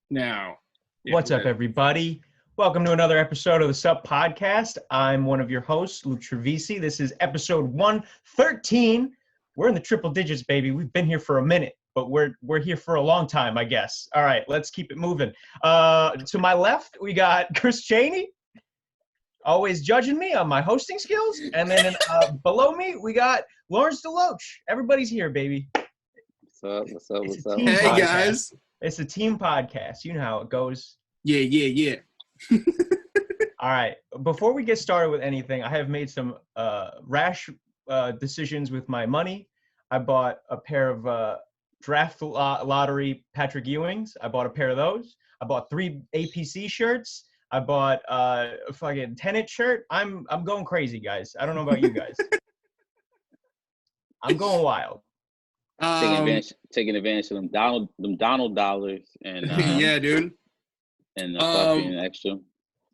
Now, What's up, everybody? Welcome to another episode of the Sup Podcast. I'm one of your hosts, Luke Trevisi. This is episode 113. We're in the triple digits, baby. We've been here for a minute, but we're here for a long time, I guess. All right, let's keep it moving. To my left, we got Chris Cheney, always judging me on my hosting skills. And then below me, we got Lawrence Deloach. Everybody's here, baby. What's up? Hey, podcast. guys. It's a team podcast. You know how it goes. Yeah. All right. Before we get started with anything, I have made some rash decisions with my money. I bought a pair of draft lottery Patrick Ewings. I bought a pair of those. I bought 3 APC shirts. I bought a fucking Tenet shirt. I'm going crazy, guys. I don't know about you guys. I'm going wild. Taking advantage of them Donald dollars and Yeah, dude. and the fucking extra.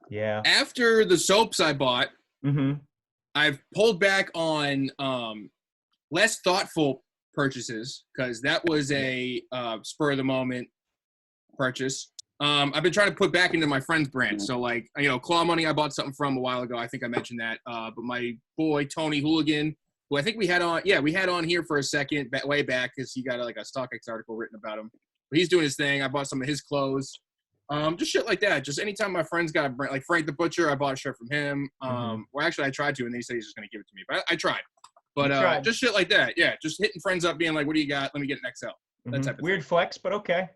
Yeah. After the soaps I bought, Mm-hmm. I've pulled back on less thoughtful purchases because that was a spur of the moment purchase. I've been trying to put back into my friend's brand. So, like, Claw Money, I bought something from a while ago. I think I mentioned that. But my boy, Tony Hooligan, who I think we had on here for a second, way back, because he got a StockX article written about him. But he's doing his thing. I bought some of his clothes. Just shit like that. Just anytime my friend's got a brand, like Frank the Butcher, I bought a shirt from him. Well, actually, I tried to, and they said he's just going to give it to me. But I tried. But just shit like that. Yeah, just hitting friends up, being like, what do you got? Let me get an XL. That type of Weird thing. flex, but okay.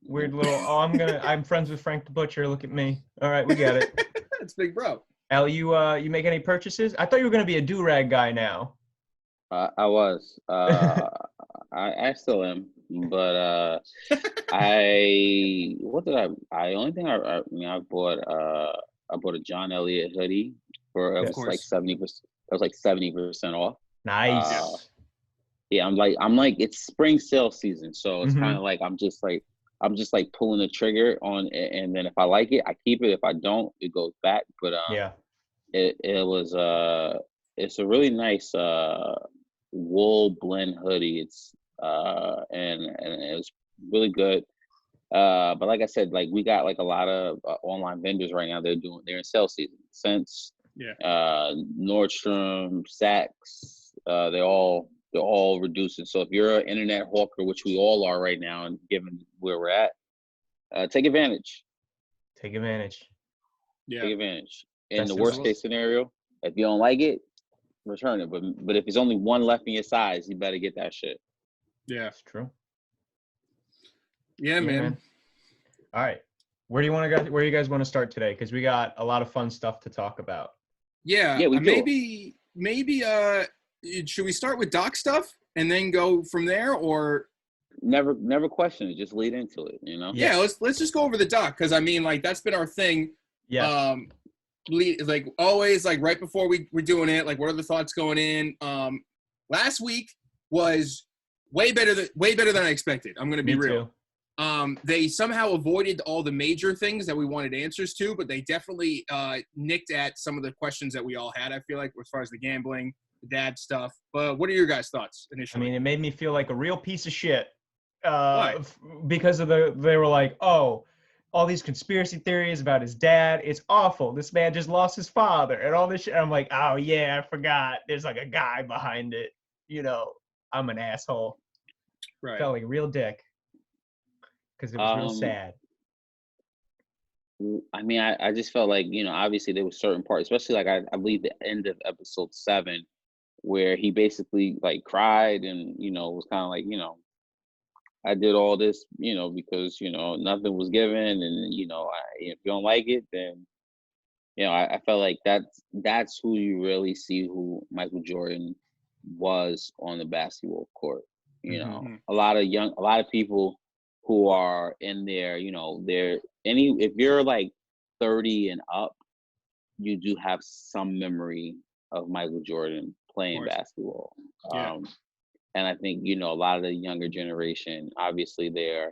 Weird little, I'm friends with Frank the Butcher. Look at me. All right, we got it. It's big bro. Al, you make any purchases? I thought you were going to be a do-rag guy now. I was. I still am, but I bought a John Elliott hoodie for it was like 70%. It was like 70% off. Nice. Yeah, I'm like it's spring sale season, so it's kind of like I'm just like pulling the trigger on it, and then if I like it, I keep it. If I don't, it goes back. But Yeah. it's a really nice wool blend hoodie. It's and it was really good. But like I said, like we got like a lot of online vendors right now. They're in sale season. Since Nordstrom, Saks, they're all reducing. So if you're an internet hawker, which we all are right now, and given where we're at, take advantage. Take advantage. Yeah. Take advantage. In the worst case scenario, if you don't like it, return it. But if there's only one left in your size, you better get that shit. Yeah, it's true. Yeah, man. All right, where do you guys want to start today? Because we got a lot of fun stuff to talk about. Yeah, maybe. Should we start with doc stuff and then go from there, or never question it? Just lead into it. Yeah, let's just go over the doc because I mean, like that's been our thing. Yeah. Like always, like right before we're doing it, like what are the thoughts going in? Last week was way better than I expected. I'm gonna be real. Too. They somehow avoided all the major things that we wanted answers to, but they definitely nicked at some of the questions that we all had, I feel like, as far as the gambling, the dad stuff. But what are your guys' thoughts initially? I mean, it made me feel like a real piece of shit because they were like, oh, all these conspiracy theories about his dad. It's awful. This man just lost his father and all this shit. I'm like, oh, yeah, I forgot. There's like a guy behind it. I'm an asshole. Right. Felt like a real dick. Because it was real sad. I mean, I just felt like, obviously there was certain parts, especially like I believe the end of episode 7, where he basically like cried and, was kind of like, I did all this, because, nothing was given. And, if you don't like it, then, I felt like that's who you really see who Michael Jordan was on the basketball court. A lot of people who are in there, if you're like 30 and up, you do have some memory of Michael Jordan playing basketball. Yeah. And I think, a lot of the younger generation, obviously they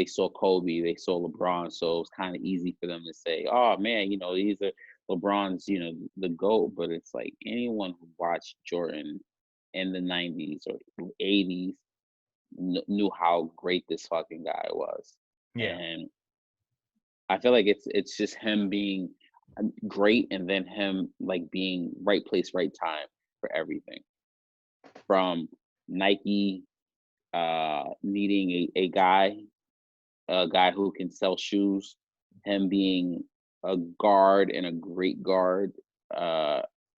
saw Kobe, they saw LeBron. So it was kind of easy for them to say, oh man, these are LeBron's, the GOAT. But it's like anyone who watched Jordan in the 90s or 80s, knew how great this fucking guy was. Yeah. And I feel like it's just him being great, and then him like being right place, right time for everything. From Nike needing a guy who can sell shoes, him being a guard and a great guard,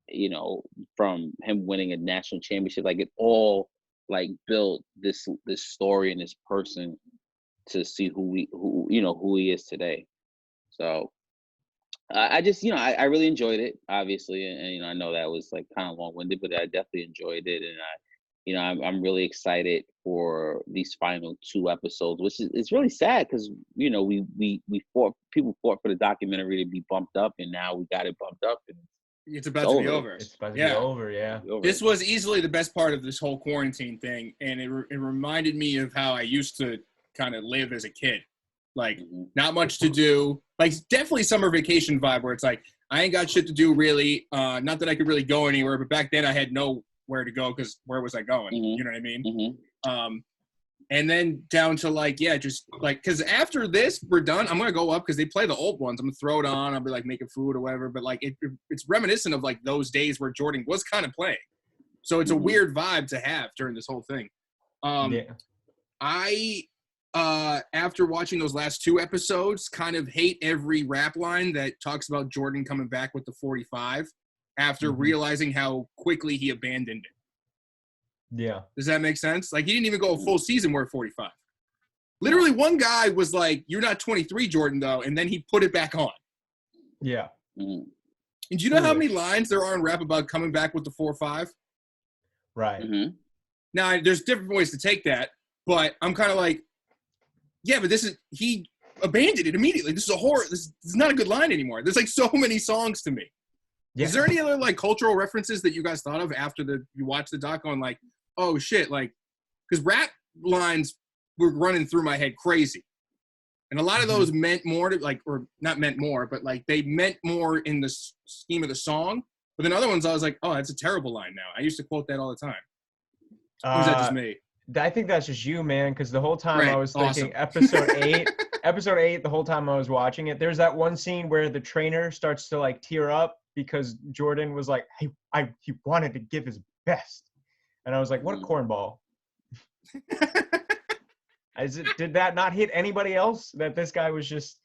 you know, from him winning a national championship, like it all like built this story and this person to see who he is today. So I just, I really enjoyed it, obviously, and I know that was like kind of long-winded, but I definitely enjoyed it, and I'm really excited for these final 2 episodes, which is it's really sad because people fought for the documentary to be bumped up, and now we got it bumped up, and it's about to be over. It's about to be over, yeah. This was easily the best part of this whole quarantine thing, and it reminded me of how I used to kind of live as a kid. Like, not much to do. Like, definitely summer vacation vibe where it's like, I ain't got shit to do really. Not that I could really go anywhere, but back then I had nowhere to go because where was I going? You know what I mean? And then down to like, yeah, just like, because after this, we're done. I'm going to go up because they play the old ones. I'm going to throw it on. I'll be like making food or whatever. But like, it's reminiscent of like those days where Jordan was kind of playing. So it's a weird vibe to have during this whole thing. After watching those last 2 episodes, kind of hate every rap line that talks about Jordan coming back with the 45 after realizing how quickly he abandoned it. Yeah. Does that make sense? Like, he didn't even go a full season wearing 45. Literally, one guy was like, "You're not 23, Jordan, though," and then he put it back on. Yeah. And do you know how many lines there are in rap about coming back with the 4-5? Right. Now, there's different ways to take that, but I'm kind of like, yeah, but he abandoned it immediately. This is not a good line anymore. There's like so many songs to me. Yeah. Is there any other like cultural references that you guys thought of after you watched the doc on like, oh shit, like, because rap lines were running through my head crazy. And a lot of those meant more to like, or not meant more, but like they meant more in the scheme of the song. But then other ones I was like, oh, that's a terrible line now. I used to quote that all the time. Or was that just me? I think that's just you, man, because the whole time I was thinking awesome. episode 8, the whole time I was watching it, there's that one scene where the trainer starts to like tear up because Jordan was like, he wanted to give his best. And I was like, what a cornball. Did that not hit anybody else that this guy was just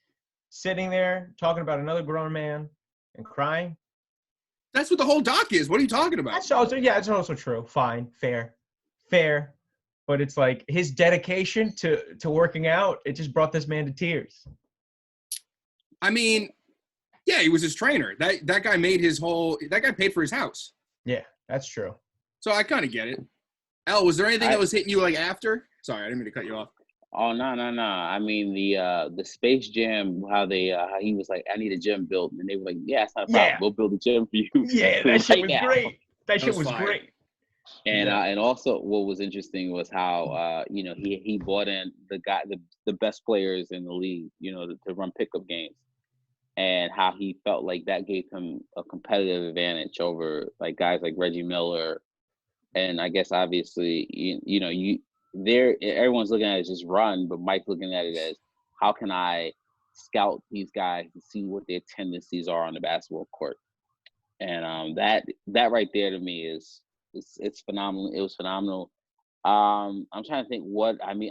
sitting there talking about another grown man and crying? That's what the whole doc is. What are you talking about? It's also true. Fine, fair. But it's like his dedication to working out, it just brought this man to tears. I mean, yeah, he was his trainer. That guy that guy paid for his house. Yeah, that's true. So I kind of get it. Al, was there anything that was hitting you like after? Sorry, I didn't mean to cut you off. Oh, no. I mean, the Space Jam, how he was like, I need a gym built. And they were like, yeah, it's not a problem. We'll build a gym for you. Yeah, that shit was great. That shit was great. And and also what was interesting was how he brought in the best players in the league, to run pickup games, and how he felt like that gave him a competitive advantage over like guys like Reggie Miller. And I guess obviously everyone's looking at it as just run, but Mike's looking at it as how can I scout these guys to see what their tendencies are on the basketball court. And that right there to me it's phenomenal. It was phenomenal. I'm trying to think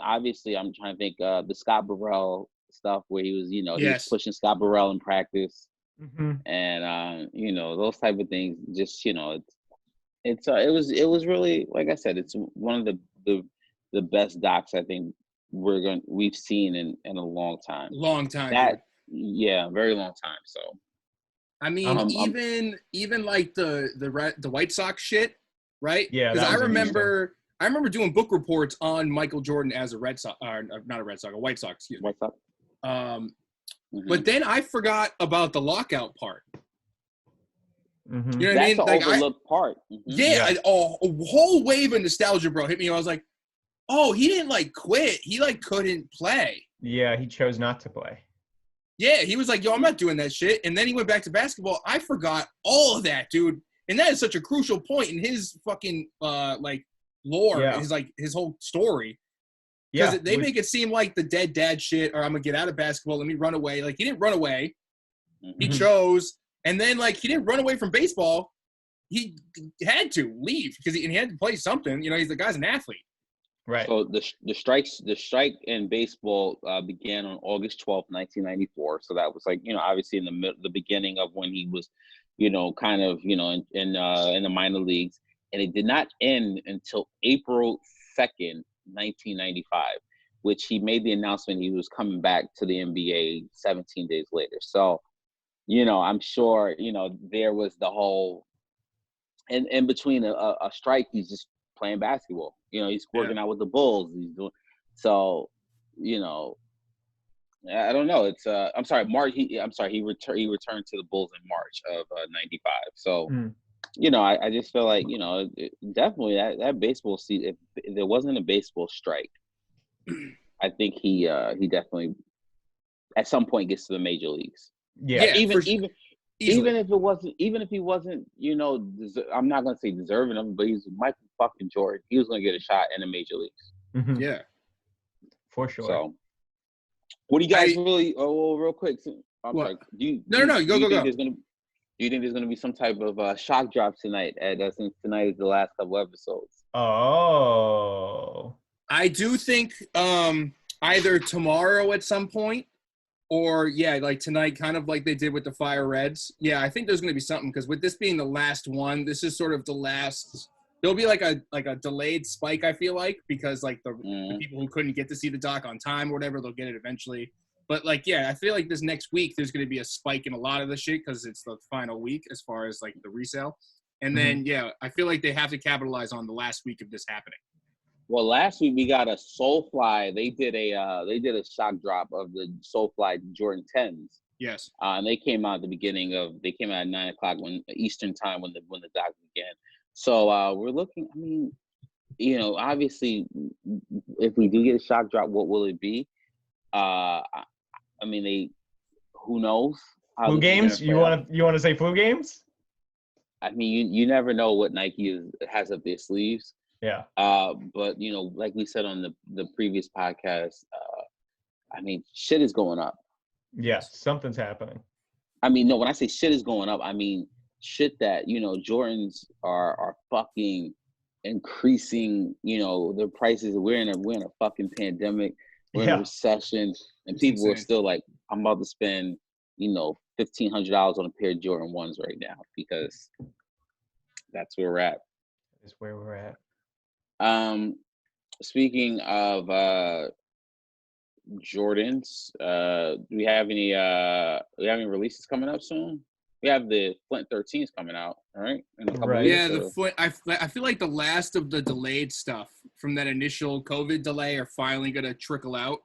obviously I'm trying to think the Scott Burrell stuff where he was, he was pushing Scott Burrell in practice. And those type of things, just it was really, like I said, it's one of the best docs I think we've seen in a long time. Very long time. So I mean, even like the White Sox shit, right? Yeah, because I remember doing book reports on Michael Jordan as a Red Sox, not a Red Sox, a White Sox, excuse me. White Sox. But then I forgot about the lockout part. You know what I mean? That's the overlooked part. Yeah, a whole wave of nostalgia, bro, hit me. I was like, oh, he didn't like quit. He like couldn't play. Yeah, he chose not to play. Yeah, he was like, yo, I'm not doing that shit. And then he went back to basketball. I forgot all of that, dude. And that is such a crucial point in his fucking lore, his whole story. Because Yeah, they make it seem like the dead dad shit, or I'm gonna get out of basketball, let me run away. Like, he didn't run away. He chose, and then like he didn't run away from baseball. He had to leave because he had to play something. You know, the guy's an athlete. right. So the strike in baseball began on August 12th, 1994. So that was like, obviously in the beginning of when he was, kind of, in the minor leagues, and it did not end until April 2nd, 1995, which he made the announcement he was coming back to the NBA 17 days later. So, I'm sure, there was the whole, and in between a strike, he's just playing basketball. He's working out with the Bulls. He's doing so. I don't know. It's I'm sorry, March. He returned to the Bulls in March of '95. So I just feel like definitely that baseball season. If there wasn't a baseball strike, I think he definitely at some point gets to the major leagues. Yeah. Even if he wasn't, I'm not gonna say deserving of it, but he's Michael fucking Jordan. He was gonna get a shot in the major leagues. Mm-hmm. Yeah, for sure. So, what do you guys really? Oh, real quick. I'm what? sorry. Do you think there's gonna be some type of shock drop tonight? Since tonight is the last couple episodes. Oh. I do think either tomorrow at some point. Or, like tonight, kind of like they did with the Fire Reds. Yeah, I think there's going to be something because with this being the last one, this is sort of the last – there'll be like a delayed spike, I feel like, because like the people who couldn't get to see the doc on time or whatever, they'll get it eventually. But, like, I feel like this next week there's going to be a spike in a lot of the shit because it's the final week as far as, like, the resale. And then, I feel like they have to capitalize on the last week of this happening. Well, last week we got a Soulfly. They did a shock drop of the Soulfly Jordan 10s. Yes. And they came out at the beginning they came out at 9:00 when Eastern time when the doc began. So we're looking. I mean, obviously, if we do get a shock drop, what will it be? I mean, who knows? Flu games? You want to say flu games? I mean, you never know what Nike has up their sleeves. Yeah. But like we said on the previous podcast, I mean, shit is going up. Yeah, something's happening. I mean, no, when I say shit is going up, I mean shit that Jordans are fucking increasing. Their prices. We're in a fucking pandemic. We're in a recession, and people are still like, I'm about to spend $1,500 on a pair of Jordan 1s right now because that's where we're at. Is where we're at. Speaking of Jordans, do we have any releases coming up soon? We have the Flint 13s coming out, all right? In a couple Right. weeks, Yeah, the Flint. I feel like the last of the delayed stuff from that initial COVID delay are finally gonna trickle out.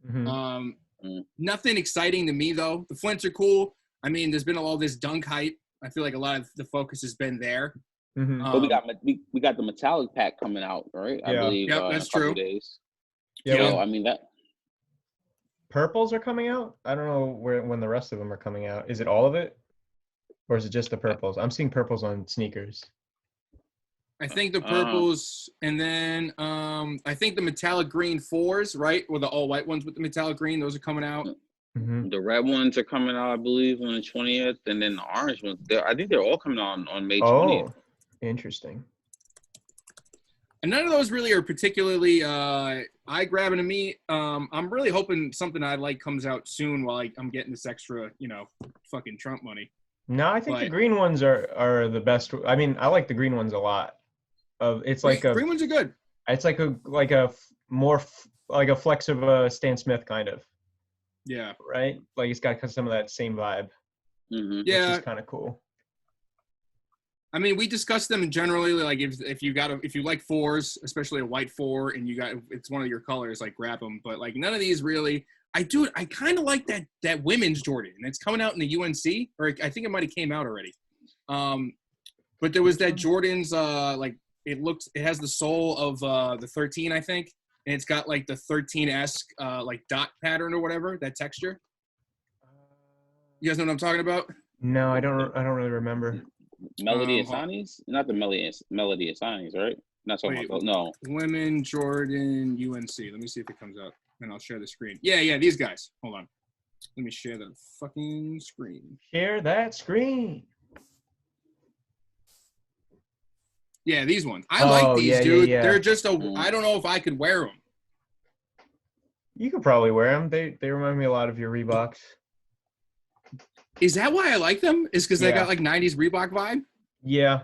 Mm-hmm. Nothing exciting to me though. The Flints are cool. I mean, there's been all this dunk hype. I feel like a lot of the focus has been there. Mm-hmm. But we got the metallic pack coming out, right? I believe that's in a couple true. days. Yeah. So, I mean that. Purples are coming out. I don't know when the rest of them are coming out. Is it all of it, or is it just the purples? I'm seeing purples on sneakers. I think the purples, and then I think the metallic green 4s, right, or the all white ones with the metallic green. Those are coming out. Mm-hmm. The red ones are coming out, I believe, on the 20th, and then the orange ones. I think they're all coming out on May 20th. Oh, interesting. And none of those really are particularly eye-grabbing to me. I'm really hoping something I like comes out soon while I'm getting this extra, fucking Trump money. No, I think the green ones are the best. I mean, I like the green ones a lot. It's like green ones are good. It's like a more like a flex of a Stan Smith kind of. Yeah. Right. Like it's got some of that same vibe. Mm-hmm. Yeah. Which is kind of cool. I mean, we discussed them generally. Like, if you like 4s, especially a white 4, and it's one of your colors, like grab them. But like none of these really. I kind of like that women's Jordan. It's coming out in the UNC, or I think it might have came out already. But there was that Jordan's like it has the sole of the 13, I think, and it's got like the 13-esque like dot pattern or whatever, that texture. You guys know what I'm talking about? No, I don't really remember. Melody Asani's? Not the Melody Asani's, right? Not talking Wait, about those. No. Women, Jordan, UNC. Let me see if it comes up, and I'll share the screen. Yeah, these guys. Hold on. Let me share the fucking screen. Share that screen. Yeah, these ones. I like these, dude. Yeah. They're just I don't know if I could wear them. You could probably wear them. They remind me a lot of your Reeboks. Is that why I like them? Is because they got like 90s Reebok vibe? Yeah.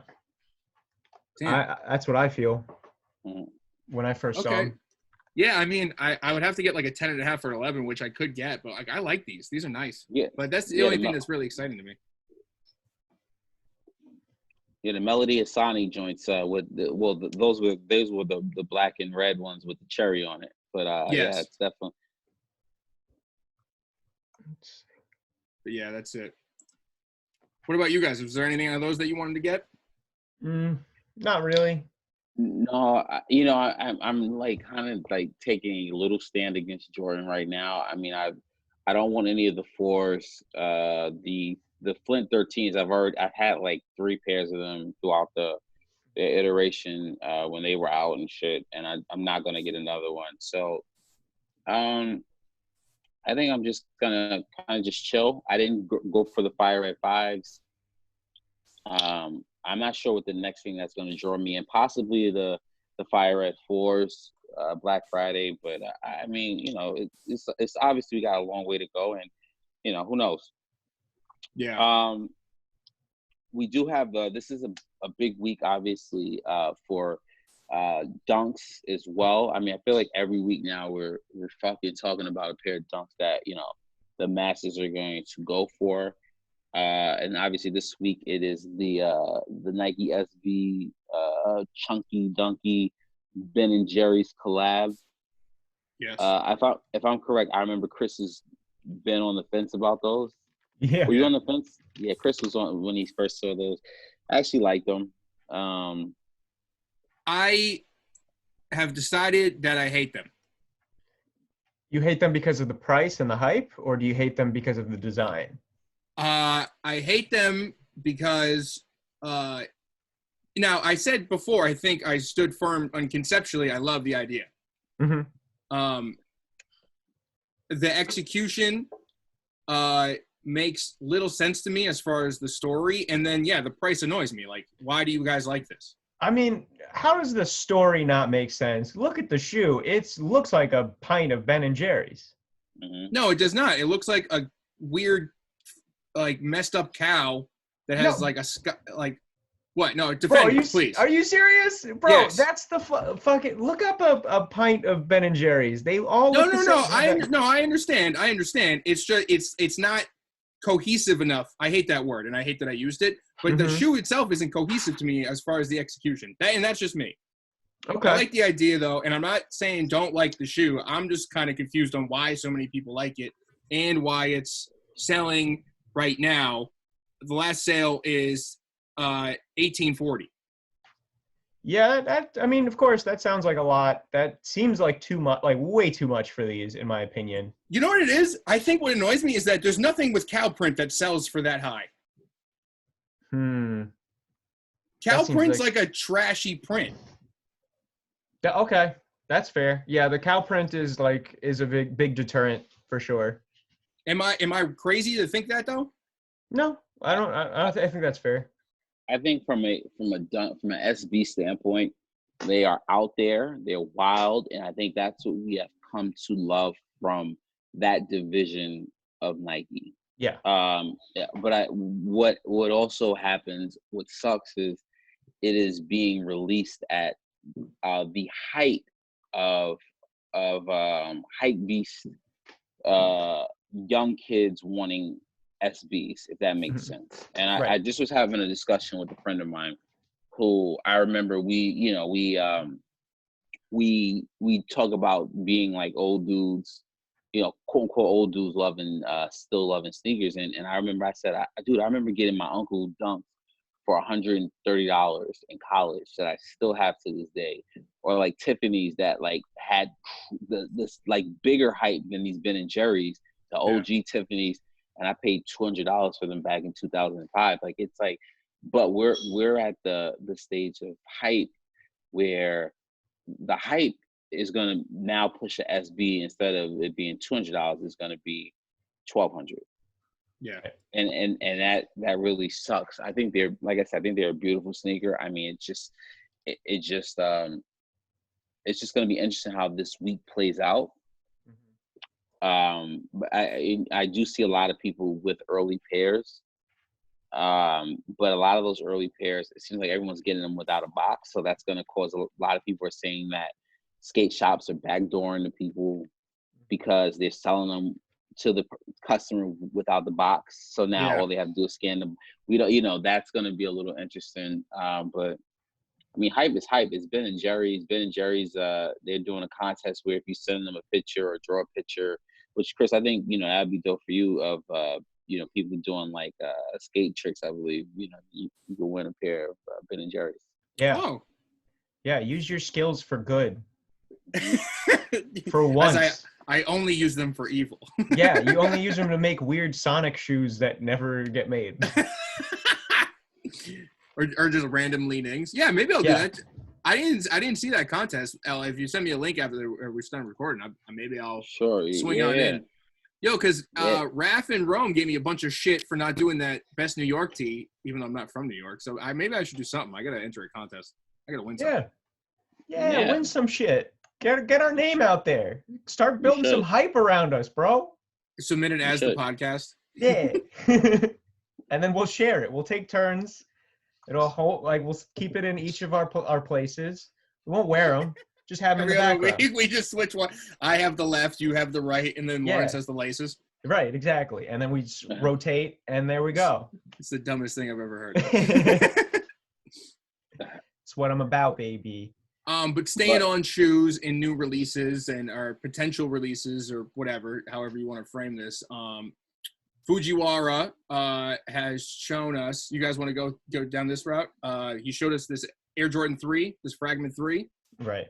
Damn. That's what I feel when I first saw them. Yeah, I mean, I would have to get like a 10.5 or 11, which I could get, but like I like these. These are nice. Yeah. But that's the only thing that's really exciting to me. Yeah, the Melody Asani joints those were the black and red ones with the cherry on it. But yes. yeah, it's definitely. But yeah, that's it. What about you guys? Was there anything on those that you wanted to get? Not really. No, I'm like kind of like taking a little stand against Jordan right now. I mean, I don't want any of the 4s. The Flint 13s, I've had like 3 pairs of them throughout the iteration when they were out and shit, and I'm not gonna get another one. So, I think I'm just gonna kind of just chill. I didn't go for the Fire Red 5s. I'm not sure what the next thing that's going to draw me in. Possibly the Fire Red 4s, Black Friday. But I mean, it's obviously we got a long way to go, and who knows? Yeah. We do have this is a big week, obviously, for dunks as well. I mean, I feel like every week now we're fucking talking about a pair of dunks that the masses are going to go for. And obviously this week it is the Nike SB Chunky Dunky Ben and Jerry's collab. Yes. If I'm correct, I remember Chris has been on the fence about those. Yeah. Were you on the fence? Yeah, Chris was on when he first saw those. I actually liked them. I have decided that I hate them. You hate them because of the price and the hype, or do you hate them because of the design? I hate them because, now I said before, I think I stood firm on conceptually. I love the idea. Mm-hmm. The execution makes little sense to me as far as the story. And then, the price annoys me. Like, why do you guys like this? I mean, how does the story not make sense? Look at the shoe. It looks like a pint of Ben and Jerry's. Mm-hmm. No, it does not. It looks like a weird, like, messed up cow that has what? No, defend me, please. Are you serious? Bro, yes. That's the fucking, look up a pint of Ben and Jerry's. They all look the same. I understand. It's just, it's not cohesive enough. I hate that word, and I hate that I used it. But the shoe itself isn't cohesive to me as far as the execution. And that's just me. Okay. I like the idea, though, and I'm not saying don't like the shoe. I'm just kind of confused on why so many people like it and why it's selling right now. The last sale is $1,840. Yeah, I mean, of course, that sounds like a lot. That seems like too much, like way too much for these, in my opinion. You know what it is? I think what annoys me is that there's nothing with cow print that sells for that high. Cow print's like a trashy print. Okay, that's fair. Yeah, the cow print is a big deterrent for sure. Am I crazy to think that though? No, I don't. I think that's fair. I think from an SB standpoint, they are out there, they're wild, and I think that's what we have come to love from that division of Nike. Yeah. But what also happens, what sucks is it is being released at the height of hype beast, young kids wanting SBs, if that makes sense. And I just was having a discussion with a friend of mine who I remember we talk about being like old dudes, quote unquote old dudes still loving sneakers. And I remember I said, I remember getting my uncle Dunks for $130 in college that I still have to this day. Or like Tiffany's that like had this like bigger hype than these Ben and Jerry's, the OG Tiffany's. And I paid $200 for them back in 2005. Like, it's like, but we're at the stage of hype where the hype is going to now push the SB instead of it being $200, it's going to be $1,200. Yeah. And that really sucks. I think they're, like I said, I think they're a beautiful sneaker. I mean, it's just going to be interesting how this week plays out. But I do see a lot of people with early pairs. But a lot of those early pairs, it seems like everyone's getting them without a box. So that's going to cause a lot of people are saying that skate shops are backdooring the people because they're selling them to the customer without the box. So now all they have to do is scan them. We don't, that's going to be a little interesting. But I mean, hype is hype. It's Ben and Jerry's. They're doing a contest where if you send them a picture or draw a picture, which Chris, I think, that'd be dope for you of, people doing like skate tricks. I believe, you can win a pair of Ben and Jerry's. Yeah. Oh. Yeah. Use your skills for good. For once. I only use them for evil. Yeah, you only use them to make weird Sonic shoes that never get made. or just random leanings. Yeah, maybe I'll do that. I didn't see that contest. Ella, if you send me a link after we're done recording, maybe I'll swing on in. Yo, because Raph and Rome gave me a bunch of shit for not doing that best New York tee, even though I'm not from New York. So maybe I should do something. I gotta enter a contest. I gotta win something. Yeah, win some shit. Get our name out there. Start building some hype around us, bro. Submit it as the podcast. Yeah. And then we'll share it. We'll take turns. We'll keep it in each of our places. We won't wear them. Just have them in the background. We just switch one. I have the left, you have the right, and then Lawrence has the laces. Right, exactly. And then we rotate, and there we go. It's the dumbest thing I've ever heard. It's what I'm about, baby. But staying on shoes and new releases and our potential releases or whatever, however you want to frame this. Fujiwara has shown us. You guys want to go down this route? He showed us this Air Jordan 3, this Fragment 3. Right.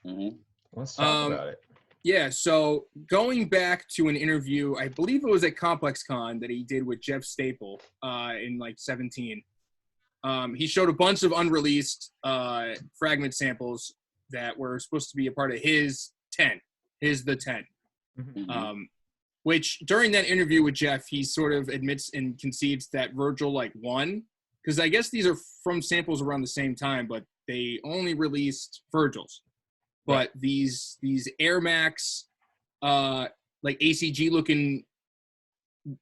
Mm-hmm. Let's talk about it. Yeah. So going back to an interview, I believe it was at Complex Con that he did with Jeff Staple in like 2017. He showed a bunch of unreleased fragment samples that were supposed to be a part of his The 10. Mm-hmm. Which during that interview with Jeff, he sort of admits and concedes that Virgil won, because I guess these are from samples around the same time, but they only released Virgil's. But these Air Max, ACG looking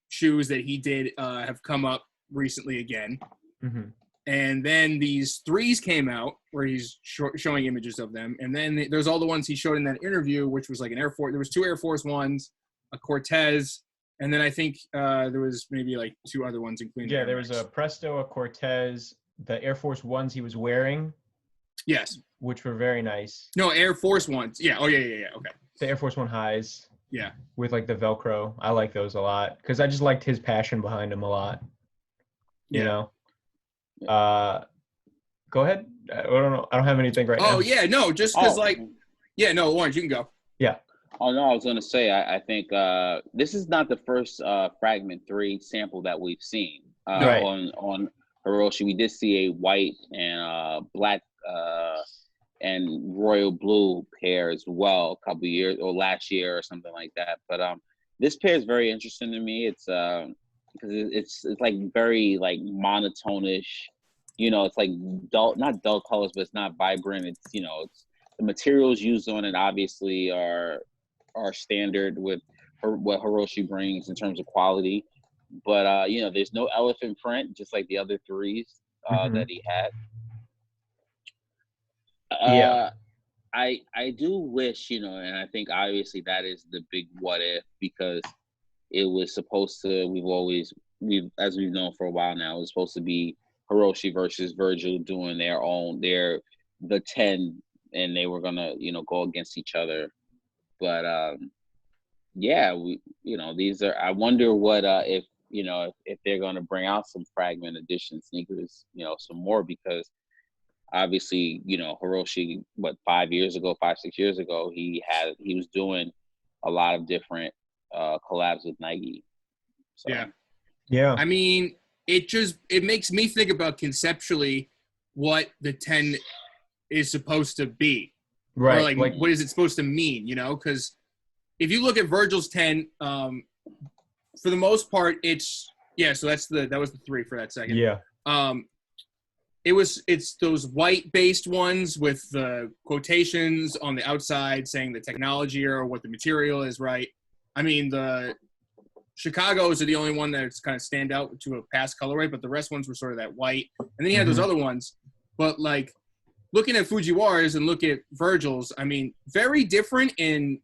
shoes that he did have come up recently again. Mm-hmm. And then these 3s came out where he's showing images of them. And then there's all the ones he showed in that interview, which was like an Air Force. There was 2 Air Force Ones, a Cortez, and then I think there was maybe 2 other ones, including there was a Presto, a Cortez, the Air Force Ones he was wearing. Yes. Which were very nice. No, Air Force Ones. Yeah. Oh, yeah. Okay. The Air Force One highs. Yeah. With the Velcro. I like those a lot because I just liked his passion behind them a lot. You know? Go ahead. I don't know. I don't have anything right now. Oh, yeah. No, just because Lawrence, you can go. Yeah. Oh, no, I was going to say, I think this is not the first Fragment 3 sample that we've seen on Hiroshi. We did see a white and black and royal blue pair as well a couple years or last year or something like that. But this pair is very interesting to me. It's because it's very monotonish. It's not dull colors, but it's not vibrant. It's it's the materials used on it obviously are standard with what Hiroshi brings in terms of quality. But there's no elephant print, just like the other 3s that he had. I do wish, and I think obviously that is the big what if, because it was supposed to, as we've known for a while now, it was supposed to be Hiroshi versus Virgil doing the 10, and they were gonna, go against each other. But these are, I wonder what if they're gonna bring out some fragment edition sneakers, some more, because obviously, Hiroshi, 5, 6 years ago, he was doing a lot of different collabs with Nike. So. Yeah. I mean, it makes me think about conceptually what the 10 is supposed to be. Right. Or like what is it supposed to mean, you know? Because if you look at Virgil's 10, for the most part, it's so that was the 3 for that second. Yeah. It's those white-based ones with the quotations on the outside saying the technology or what the material is, right? I mean, the Chicago's are the only one that's kind of stand out to a past colorway, but the rest ones were sort of that white. And then you had those other ones. But, like, looking at Fujiwara's and look at Virgil's, I mean, very different in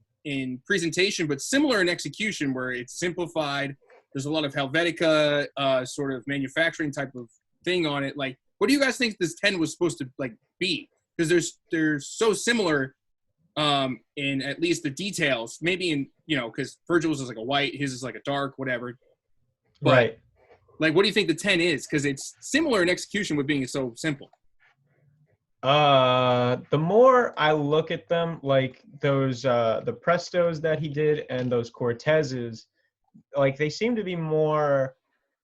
presentation, but similar in execution where it's simplified. There's a lot of Helvetica sort of manufacturing type of thing on it. Like, what do you guys think this 10 was supposed to like be? Because they're so similar in at least the details. Maybe in because Virgil's is like a white, his is like a dark, whatever. But, right. Like, what do you think the 10 is? Because it's similar in execution with being so simple. The more I look at them, like those the Prestos that he did and those Cortezes, like they seem to be more.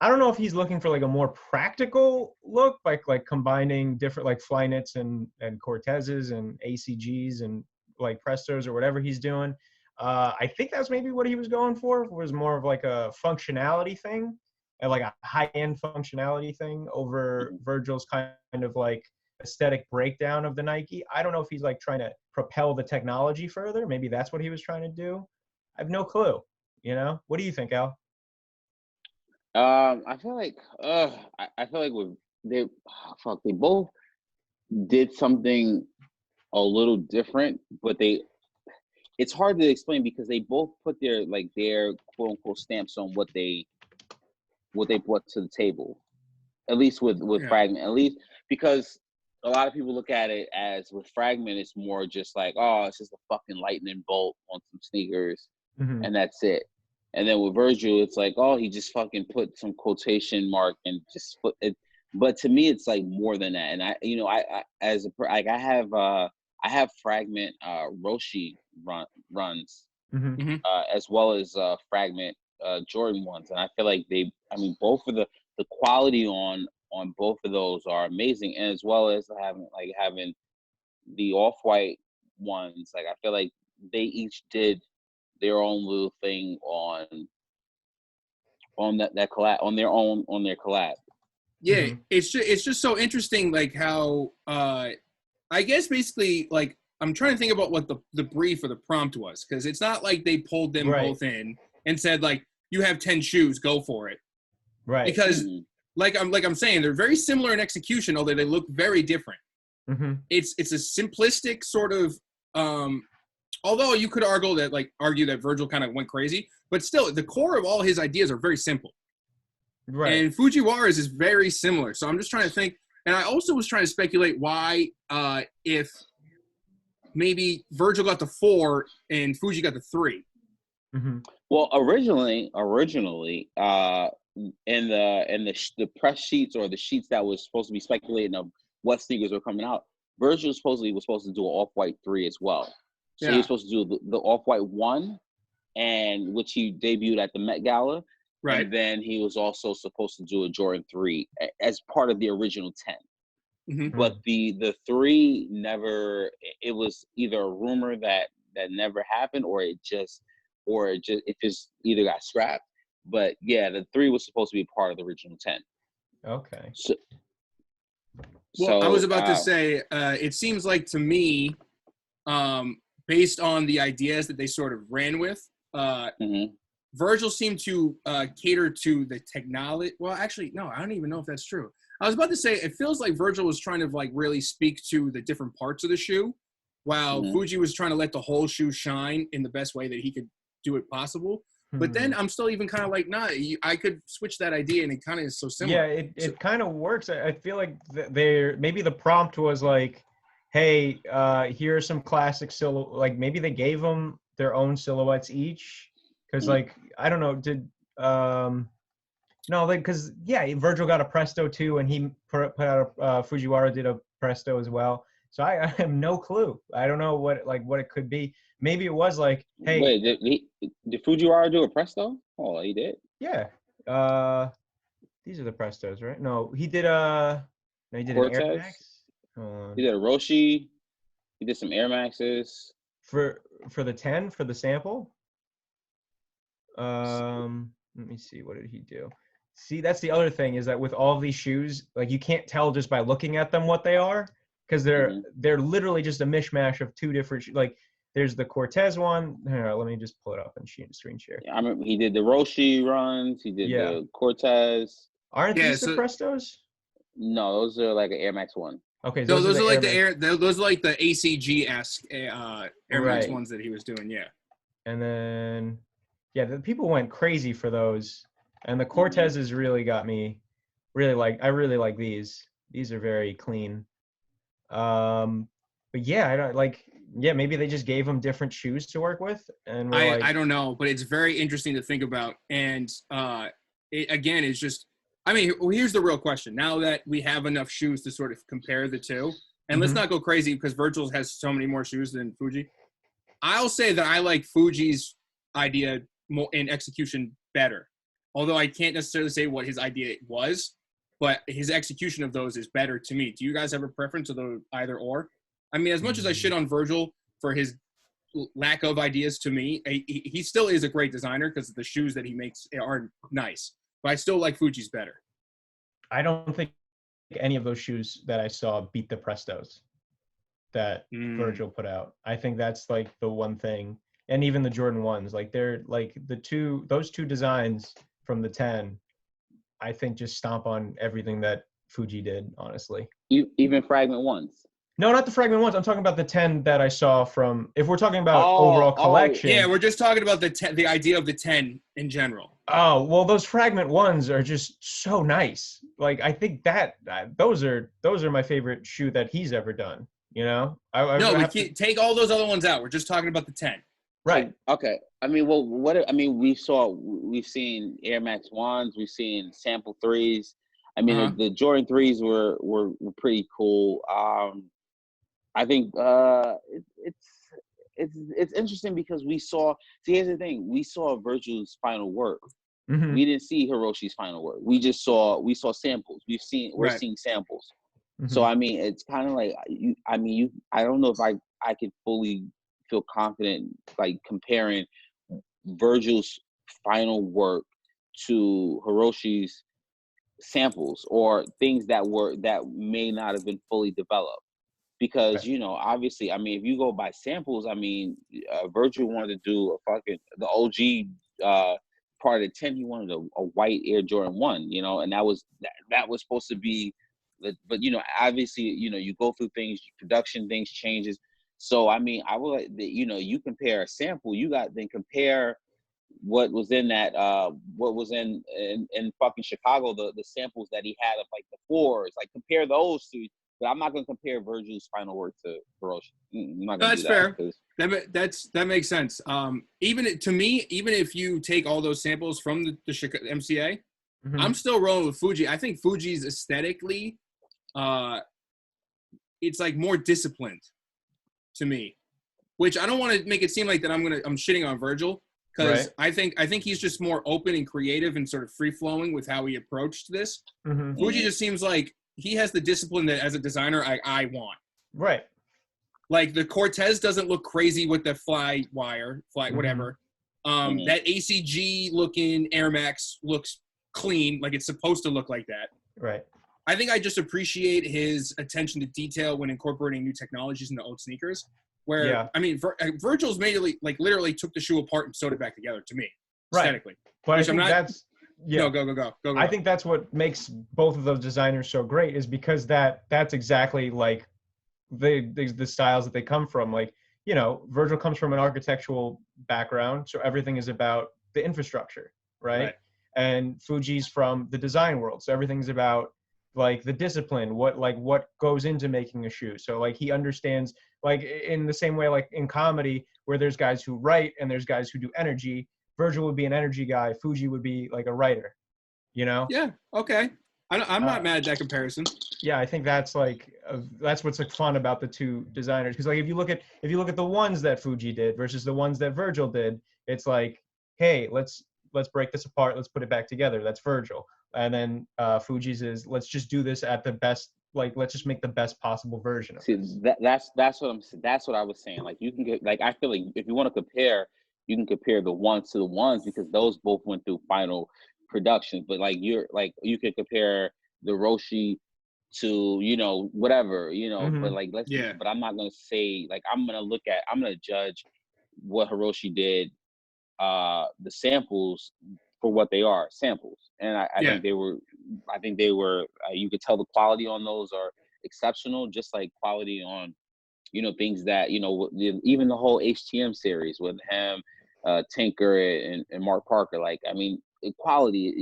I don't know if he's looking for like a more practical look, like combining different like Flyknits and Cortezes and ACGs and like Prestos or whatever he's doing. I think that's maybe what he was going for, was more of like a functionality thing, and like a high-end functionality thing over Virgil's kind of like aesthetic breakdown of the Nike. I don't know if he's like trying to propel the technology further. Maybe that's what he was trying to do. I have no clue. What do you think, Al? I feel like they both did something a little different, but it's hard to explain because they both put their quote unquote stamps on what they brought to the table. At least with Fragment, at least because a lot of people look at it as with Fragment, it's more just like, oh, it's just a fucking lightning bolt on some sneakers, and that's it. And then with Virgil, it's like, oh, he just fucking put some quotation mark and just put it. But to me, it's like more than that. And I have Fragment Roshi runs as well as Fragment Jordan ones, and I feel like both of the quality on both of those are amazing, and as well as having the off-white ones. Like I feel like they each did their own little thing on that collab, on their collab. Yeah, it's just so interesting, like how I guess basically like I'm trying to think about what the brief or the prompt was, because it's not like they pulled them both in and said like, you have 10 shoes, go for it. Right. Because like I'm saying, they're very similar in execution, although they look very different. It's a simplistic sort of although you could argue that Virgil kind of went crazy, but still the core of all his ideas are very simple. Right. And Fujiwara's is very similar. So I'm just trying to think, and I also was trying to speculate why if maybe Virgil got the 4 and Fuji got the 3. Well, originally, in the press sheets or the sheets that was supposed to be speculating of what sneakers were coming out, Virgil supposedly was supposed to do an off-white 3 as well. So he was supposed to do the off-white 1, and which he debuted at the Met Gala. Right. And then he was also supposed to do a Jordan 3 as part of the original 10. But the 3 never. It was either a rumor that never happened, or it just either got scrapped. But yeah, the 3 was supposed to be part of the original 10. Okay. Well, I was about to say, it seems like to me, based on the ideas that they sort of ran with, Virgil seemed to cater to the technology. Well, actually, no, I don't even know if that's true. I was about to say, it feels like Virgil was trying to like really speak to the different parts of the shoe, while Fuji was trying to let the whole shoe shine in the best way that he could do it possible. But then I'm still even kind of like, nah, I could switch that idea, and it kind of is so similar. Yeah, it kind of works. I feel like maybe the prompt was like, hey, here are some classic silhouettes. Like maybe they gave them their own silhouettes each, because like I don't know, no, like because Virgil got a Presto too, and he put out a Fujiwara did a Presto as well. So I have no clue. I don't know what it could be. Maybe it was like, hey. Wait, did Fujiwara do a Presto? Oh, he did. Yeah. These are the Prestos, right? No, he did. No, he did Cortez? An Air Max. He did a Roshi. He did some Air Maxes. For the 10 for the sample. Let me see. What did he do? See, that's the other thing, is that with all of these shoes, like you can't tell just by looking at them what they are, because they're literally just a mishmash of two different like there's the Cortez one. Here, let me just pull it up and screen share. Yeah, I remember he did the Roshi runs. He did the Cortez. Aren't these the Prestos? No, those are like an Air Max 1. Okay, so those are like those are like the ACG-esque Air Max ones that he was doing, yeah. And then the people went crazy for those, and the Cortezes really got me. I really like these. These are very clean. But yeah, I don't like. Yeah, maybe they just gave him different shoes to work with, and I don't know, but it's very interesting to think about. And it's just. I mean, here's the real question. Now that we have enough shoes to sort of compare the two, and let's not go crazy because Virgil has so many more shoes than Fuji. I'll say that I like Fuji's idea more in execution better. Although I can't necessarily say what his idea was, but his execution of those is better to me. Do you guys have a preference of the either or? I mean, as much as I shit on Virgil for his lack of ideas, to me, he still is a great designer because the shoes that he makes are nice. But I still like Fuji's better. I don't think any of those shoes that I saw beat the Prestos that Virgil put out. I think that's like the one thing. And even the Jordan 1s, like they're like those two designs from the 10, I think just stomp on everything that Fuji did, honestly. Even Fragment 1s? No, not the Fragment 1s. I'm talking about the 10 that I saw from, if we're talking about overall collection. Yeah, we're just talking about the idea of the 10 in general. Oh, well, those Fragment 1s are just so nice. Like, I think those are my favorite shoe that he's ever done, you know? Take all those other ones out. We're just talking about the 10. Right. Okay. I mean, we've seen Air Max 1s, we've seen sample 3s. I mean, the Jordan 3s were pretty cool. I think it's interesting because here's the thing, we saw Virgil's final work. Mm-hmm. We didn't see Hiroshi's final work. We saw samples. We're seeing samples. Mm-hmm. So I mean, it's kind of like I don't know if I could fully feel confident like comparing Virgil's final work to Hiroshi's samples or things that may not have been fully developed. Because, obviously, I mean, if you go by samples, I mean, Virgil wanted to do the OG part of the 10, he wanted a white Air Jordan 1, and that was supposed to be, but, obviously, you go through things, production things changes. So, I mean, I would like that, you compare a sample, then compare what was in that, what was in fucking Chicago, the samples that he had of like the 4s, like compare those two. But I'm not going to compare Virgil's final work to Hiroshi. That's fair. That makes sense. Even if you take all those samples from the MCA, I'm still rolling with Fuji. I think Fuji's aesthetically, it's like more disciplined to me, which I don't want to make it seem like that I'm shitting on Virgil because I think he's just more open and creative and sort of free flowing with how he approached this. Mm-hmm. Fuji just seems like he has the discipline that as a designer I want. Right. Like the Cortez doesn't look crazy with the fly whatever. That ACG looking Air Max looks clean, like it's supposed to look like that. Right. I think I just appreciate his attention to detail when incorporating new technologies into old sneakers. Where I mean, Virgil's literally took the shoe apart and sewed it back together to me, aesthetically. But I think that's. Yeah. No, go. I think that's what makes both of those designers so great is because that's exactly like the styles that they come from. Like, Virgil comes from an architectural background, so everything is about the infrastructure, right? And Fuji's from the design world, so everything's about like the discipline, what goes into making a shoe. So like he understands, like in the same way like in comedy where there's guys who write and there's guys who do energy. Virgil would be an energy guy. Fuji would be like a writer, Yeah. Okay. I'm not mad at that comparison. Yeah, I think that's what's like fun about the two designers. Because like if you look at the ones that Fuji did versus the ones that Virgil did, it's like, hey, let's break this apart. Let's put it back together. That's Virgil. And then Fuji's is let's just do this at the best let's just make the best possible version of See, this. that's what I was saying. Like you can get like I feel like if you want to compare, you can compare the ones to the ones because those both went through final productions. But like you could compare the Roshi to whatever But like but I'm not gonna say like I'm gonna judge what Hiroshi did, the samples for what they are, samples, and I think they were you could tell the quality on those are exceptional, just like quality on things that even the whole HTM series with him, Tinker and Mark Parker. Like I mean, quality.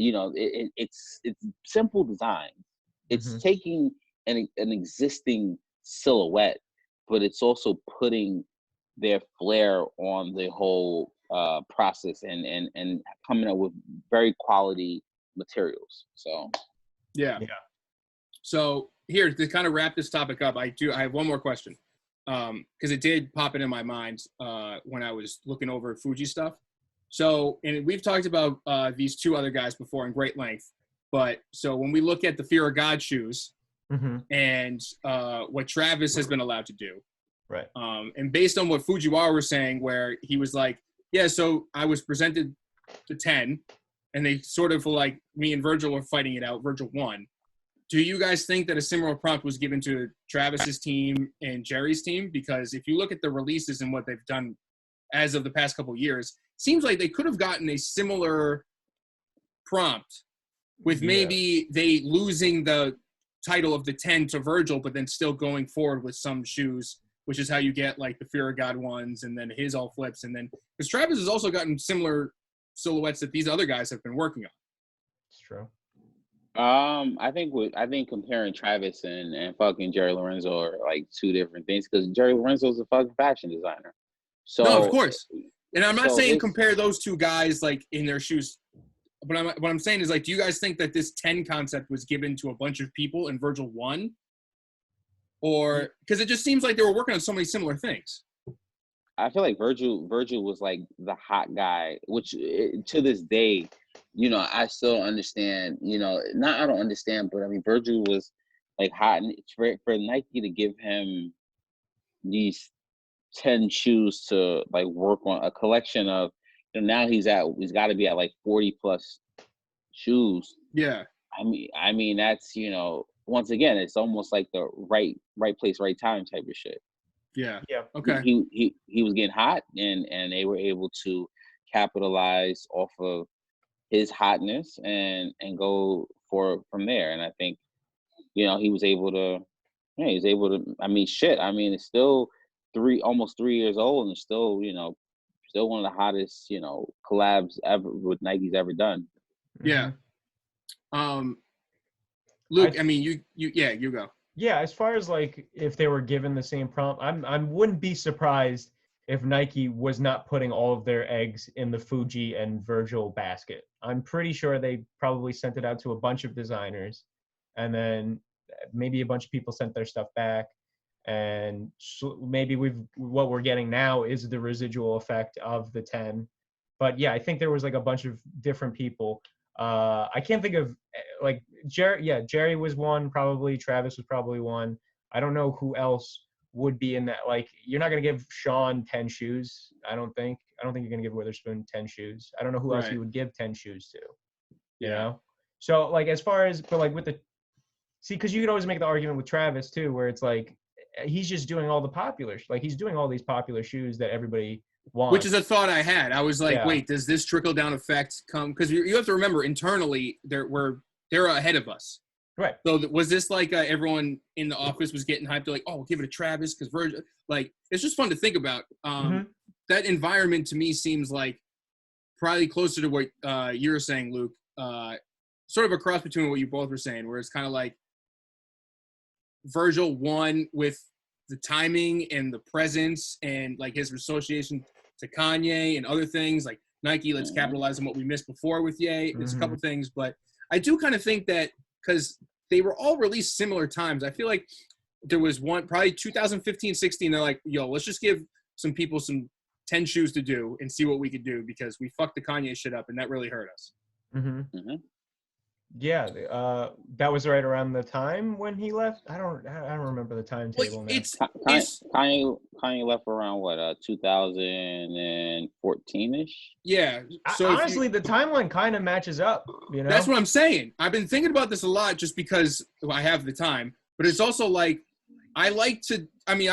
It's simple design. It's taking an existing silhouette, but it's also putting their flair on the whole process and coming up with very quality materials. So yeah. So here to kind of wrap this topic up, I have one more question because it did pop into my mind when I was looking over Fuji stuff. So, and we've talked about these two other guys before in great length, but so when we look at the Fear of God shoes and what Travis has been allowed to do, right? And based on what Fujiwara was saying, where he was like, yeah, so I was presented to 10, and they sort of like me and Virgil were fighting it out. Virgil won. Do you guys think that a similar prompt was given to Travis's team and Jerry's team? Because if you look at the releases and what they've done as of the past couple of years, seems like they could have gotten a similar prompt with maybe they losing the title of the 10 to Virgil, but then still going forward with some shoes, which is how you get like the Fear of God ones and then his all flips. And then because Travis has also gotten similar silhouettes that these other guys have been working on. It's true. I think comparing Travis and fucking Jerry Lorenzo are like two different things because Jerry Lorenzo is a fucking fashion designer. So no, of course. And I'm not saying compare those two guys like in their shoes. But what I'm saying is like, do you guys think that this 10 concept was given to a bunch of people and Virgil won? Or because it just seems like they were working on so many similar things. I feel like Virgil was like the hot guy, which to this day, I still understand. I don't understand, but I mean, Virgil was like hot, and for Nike to give him these 10 shoes to like work on a collection of, now he's got to be at like 40 plus shoes. Yeah. I mean that's once again, it's almost like the right place, right time type of shit. Yeah. Okay. He was getting hot, and they were able to capitalize off of his hotness and go from there. And I think he was able to. Yeah, he's able to. I mean, shit. I mean, it's still almost 3 years old, and still still one of the hottest collabs ever with Nike's ever done. Yeah. Luke, I mean, you go. Yeah, as far as like if they were given the same prompt, I wouldn't be surprised if Nike was not putting all of their eggs in the Fuji and Virgil basket. I'm pretty sure they probably sent it out to a bunch of designers, and then maybe a bunch of people sent their stuff back, and so maybe what we're getting now is the residual effect of the 10. But yeah, I think there was like a bunch of different people. I can't think of like Jerry was one, probably Travis was probably one. I don't know who else would be in that. Like, you're not gonna give Sean 10 shoes. I don't think you're gonna give Witherspoon 10 shoes. I don't know who else you would give 10 shoes to. You know? So like as far as but like with the because you could always make the argument with Travis too, where it's like he's just doing all the popular he's doing all these popular shoes that everybody wants. Which is a thought I had. I was like, wait, does this trickle down effect come? Because you have to remember internally they're ahead of us. Right. So was this like everyone in the office was getting hyped? They're like, oh, we'll give it to Travis because Virgil. Like, it's just fun to think about. That environment to me seems like probably closer to what you're saying, Luke. Sort of a cross between what you both were saying, where it's kind of like Virgil won with the timing and the presence and like his association to Kanye and other things like Nike. Let's capitalize on what we missed before with Ye. There's a couple things, but I do kind of think that because they were all released similar times, I feel like there was one probably 2015, 16. They're like, yo, let's just give some people some 10 shoes to do and see what we could do because we fucked the Kanye shit up and that really hurt us. Yeah, that was right around the time when he left. I don't remember the timetable now. Kanye left around what 2014-ish. Yeah. So Honestly, the timeline kind of matches up. That's what I'm saying. I've been thinking about this a lot just because I have the time, but it's also like I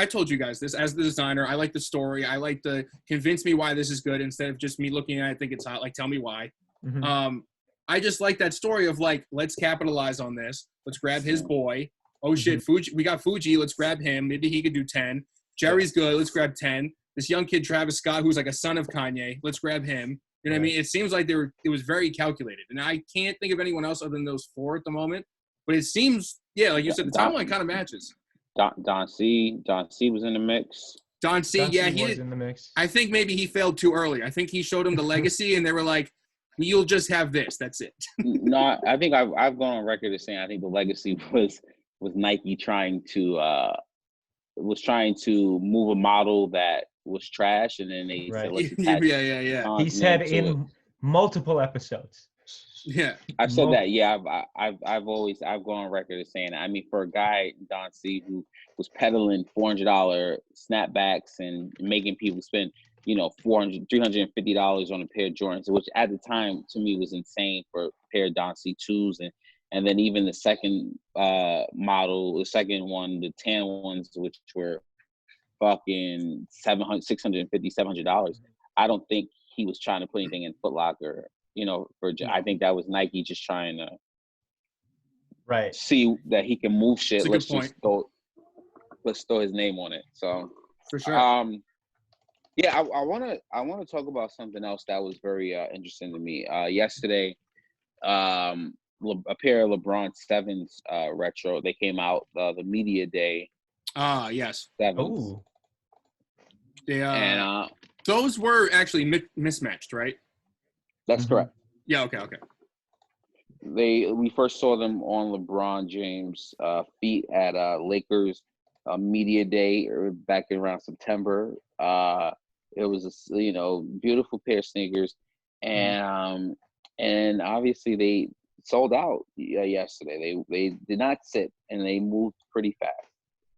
told you guys this as the designer. I like the story. I like to convince me why this is good instead of just me looking at it. I think it's hot. Like, tell me why. Mm-hmm. I just like that story of like, let's capitalize on this. Let's grab his boy. Oh shit, Fuji. We got Fuji. Let's grab him. Maybe he could do 10. Jerry's good. Let's grab 10. This young kid, Travis Scott, who's like a son of Kanye. Let's grab him. You know what I mean? It seems like it was very calculated. And I can't think of anyone else other than those four at the moment. But it seems, like you said, the timeline kind of matches. Don C was in the mix. Don C, he was in the mix. I think maybe he failed too early. I think he showed him the legacy, and they were like, "You'll just have this. That's it." No, I think I've gone on record as saying I think the legacy was Nike trying to move a model that was trash, and then they said, "Let's attach." Yeah. He said in multiple episodes. Yeah, I've said that. Yeah, I've gone on record as saying that. I mean, for a guy, Don C, who was peddling $400 snapbacks and making people spend, $350 on a pair of Jordans, which at the time to me was insane for a pair of Don C 2s, and then even the second model, the second one, the tan ones, which were fucking $700, $650, $700. I don't think he was trying to put anything in Foot Locker. I think that was Nike just trying to see that he can move shit. Let's throw his name on it. So for sure. I want to talk about something else that was very interesting to me. Yesterday, a pair of LeBron 7s retro. They came out the media day. Yes. 7s. Oh. And those were actually mismatched, right? That's correct. Yeah. Okay. We first saw them on LeBron James' feet at Lakers media day back in around September. It was a beautiful pair of sneakers, and obviously they sold out yesterday. They did not sit, and they moved pretty fast.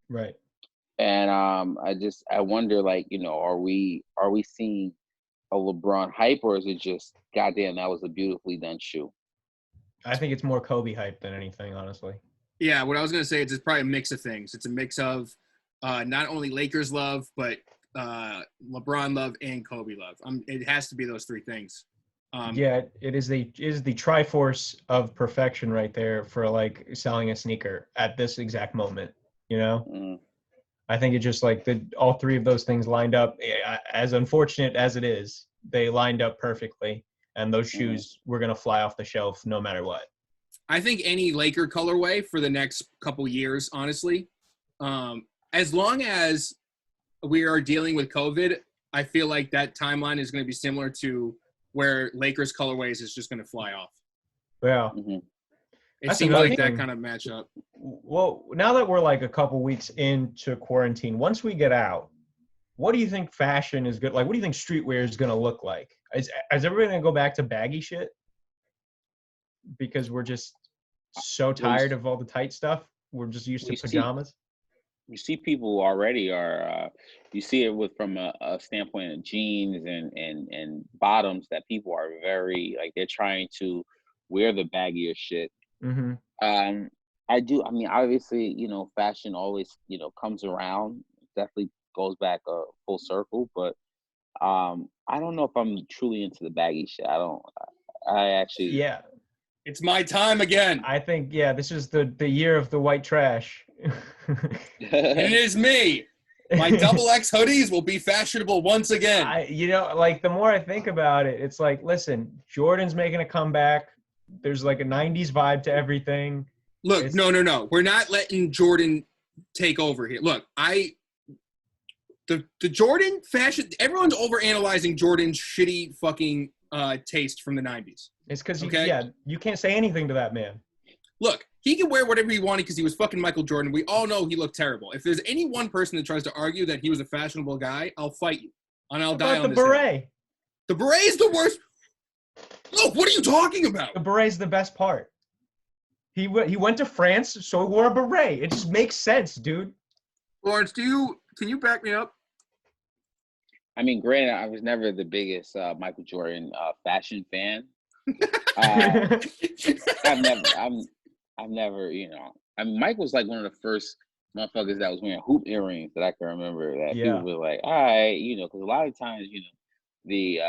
Right. And I wonder, like, are we seeing a LeBron hype, or is it just goddamn that was a beautifully done shoe? I think it's more Kobe hype than anything, honestly. Yeah, what I was gonna say is it's probably a mix of things. It's a mix of not only Lakers love, but LeBron love and Kobe love. It has to be those three things. It is the triforce of perfection right there for like selling a sneaker at this exact moment. I think it just like all three of those things lined up. As unfortunate as it is, they lined up perfectly, and those shoes were gonna fly off the shelf no matter what. I think any Laker colorway for the next couple years, honestly, as long as we are dealing with COVID, I feel like that timeline is going to be similar to where Lakers colorways is just going to fly off. Yeah. It seems like that kind of match up. Well, now that we're like a couple weeks into quarantine, once we get out, what do you think fashion is good? Like, what do you think streetwear is going to look like? Is everybody going to go back to baggy shit? Because we're just so tired of all the tight stuff. We're just used to pajamas. You see people already are, you see it from a standpoint of jeans and bottoms that people are very, like, they're trying to wear the baggier shit. Mm-hmm. Obviously, fashion always, comes around. It definitely goes back full circle, but I don't know if I'm truly into the baggy shit. Yeah. It's my time again. I think, this is the year of the white trash. It is me. My XX hoodies will be fashionable once again. The more I think about it, it's like, listen, Jordan's making a comeback. There's like a 90s vibe to everything. Look, no. We're not letting Jordan take over here. Look, the Jordan fashion, everyone's overanalyzing Jordan's shitty fucking taste from the 90s. It's because you can't say anything to that man. Look, he can wear whatever he wanted because he was fucking Michael Jordan. We all know he looked terrible. If there's any one person that tries to argue that he was a fashionable guy, I'll fight you. And I'll die on this hill. Beret? The beret is the worst. Look, what are you talking about? The beret's the best part. He went to France, so he wore a beret. It just makes sense, dude. Lawrence, can you back me up? I mean, granted, I was never the biggest Michael Jordan fashion fan. Uh, I've never, I mean, Mike was like one of the first motherfuckers that was wearing hoop earrings that I can remember. That Yeah. people were like, all right, because a lot of times, the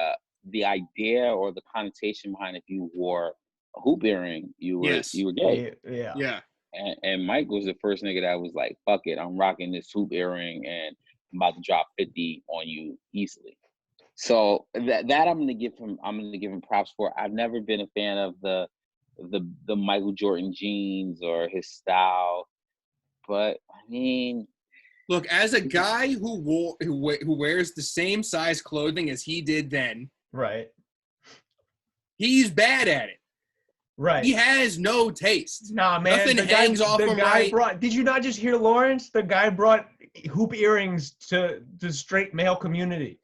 idea or the connotation behind if you wore a hoop earring, you were gay. Yeah. And Mike was the first nigga that was like, fuck it, I'm rocking this hoop earring and I'm about to drop 50 on you easily. So that I'm gonna give him props for. I've never been a fan of the Michael Jordan jeans or his style, but I mean, look, as a guy who wears the same size clothing as he did then, right, he's bad at it. Right. He has no taste. Nah, man. Nothing hangs off him right. Did you not just hear Lawrence? The guy brought hoop earrings to the straight male community.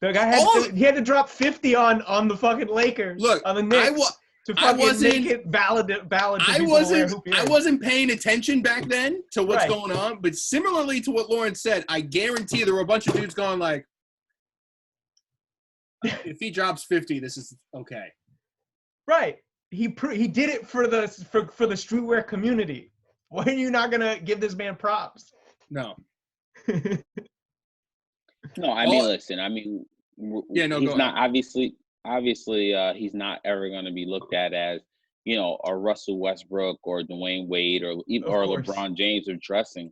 The guy had to drop 50 on the fucking Lakers. Look, on the Knicks to fucking make it valid to people to wear hoop earrings. I wasn't paying attention back then to what's going on, but similarly to what Lawrence said, I guarantee there were a bunch of dudes going like, if he drops 50, this is okay. Right. He did it for the streetwear community. Why are you not gonna give this man props? No. No, I mean, listen. I mean, he's not obviously. He's not ever going to be looked at as a Russell Westbrook or Dwayne Wade or LeBron James of dressing.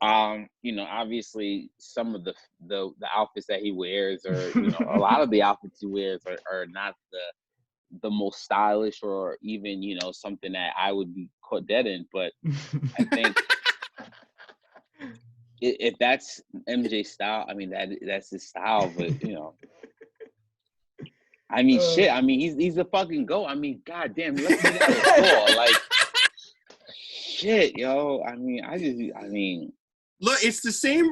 Obviously some of the outfits that he wears, or a lot of the outfits he wears are not the most stylish, or even something that I would be caught dead in. But I think. If that's MJ's style, I mean that's his style. But I mean, shit. I mean, he's a fucking GOAT. I mean, goddamn, let's get out of the floor. Like, shit, yo. I mean, look, it's the same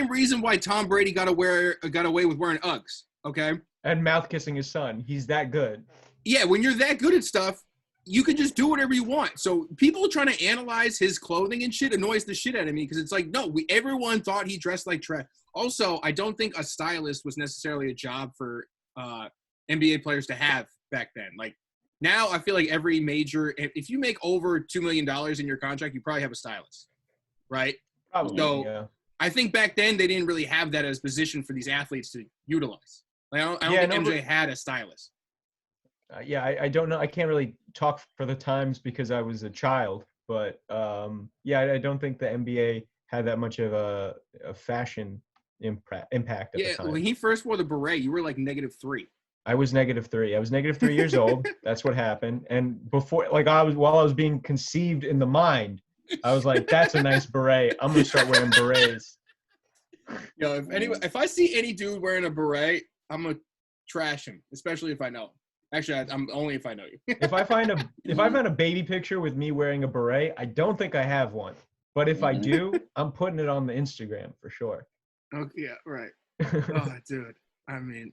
reason why Tom Brady got away with wearing Uggs. Okay. And mouth kissing his son. He's that good. Yeah, when you're that good at stuff, you can just do whatever you want. So people trying to analyze his clothing and shit annoys the shit out of me, because it's like, no, everyone thought he dressed like trash. Also, I don't think a stylist was necessarily a job for NBA players to have back then. Like now, I feel like every major, if you make over $2 million in your contract, you probably have a stylist, right? Probably. So yeah. I think back then they didn't really have that as a position for these athletes to utilize. Like I don't think MJ had a stylist. I don't know. I can't really talk for the times because I was a child, but I don't think the NBA had that much of a fashion impact at the time. When he first wore the beret, you were like -3. I was -3. I was -3 years old. That's what happened. And before, while I was being conceived in the mind, I was like, "That's a nice beret. I'm gonna start wearing berets." Yo, if I see any dude wearing a beret, I'm gonna trash him, especially if I know him. Actually, I'm only if I know you. If I find a baby picture with me wearing a beret, I don't think I have one. But if I do, I'm putting it on the Instagram for sure. Okay, yeah, right. Oh, dude. I mean,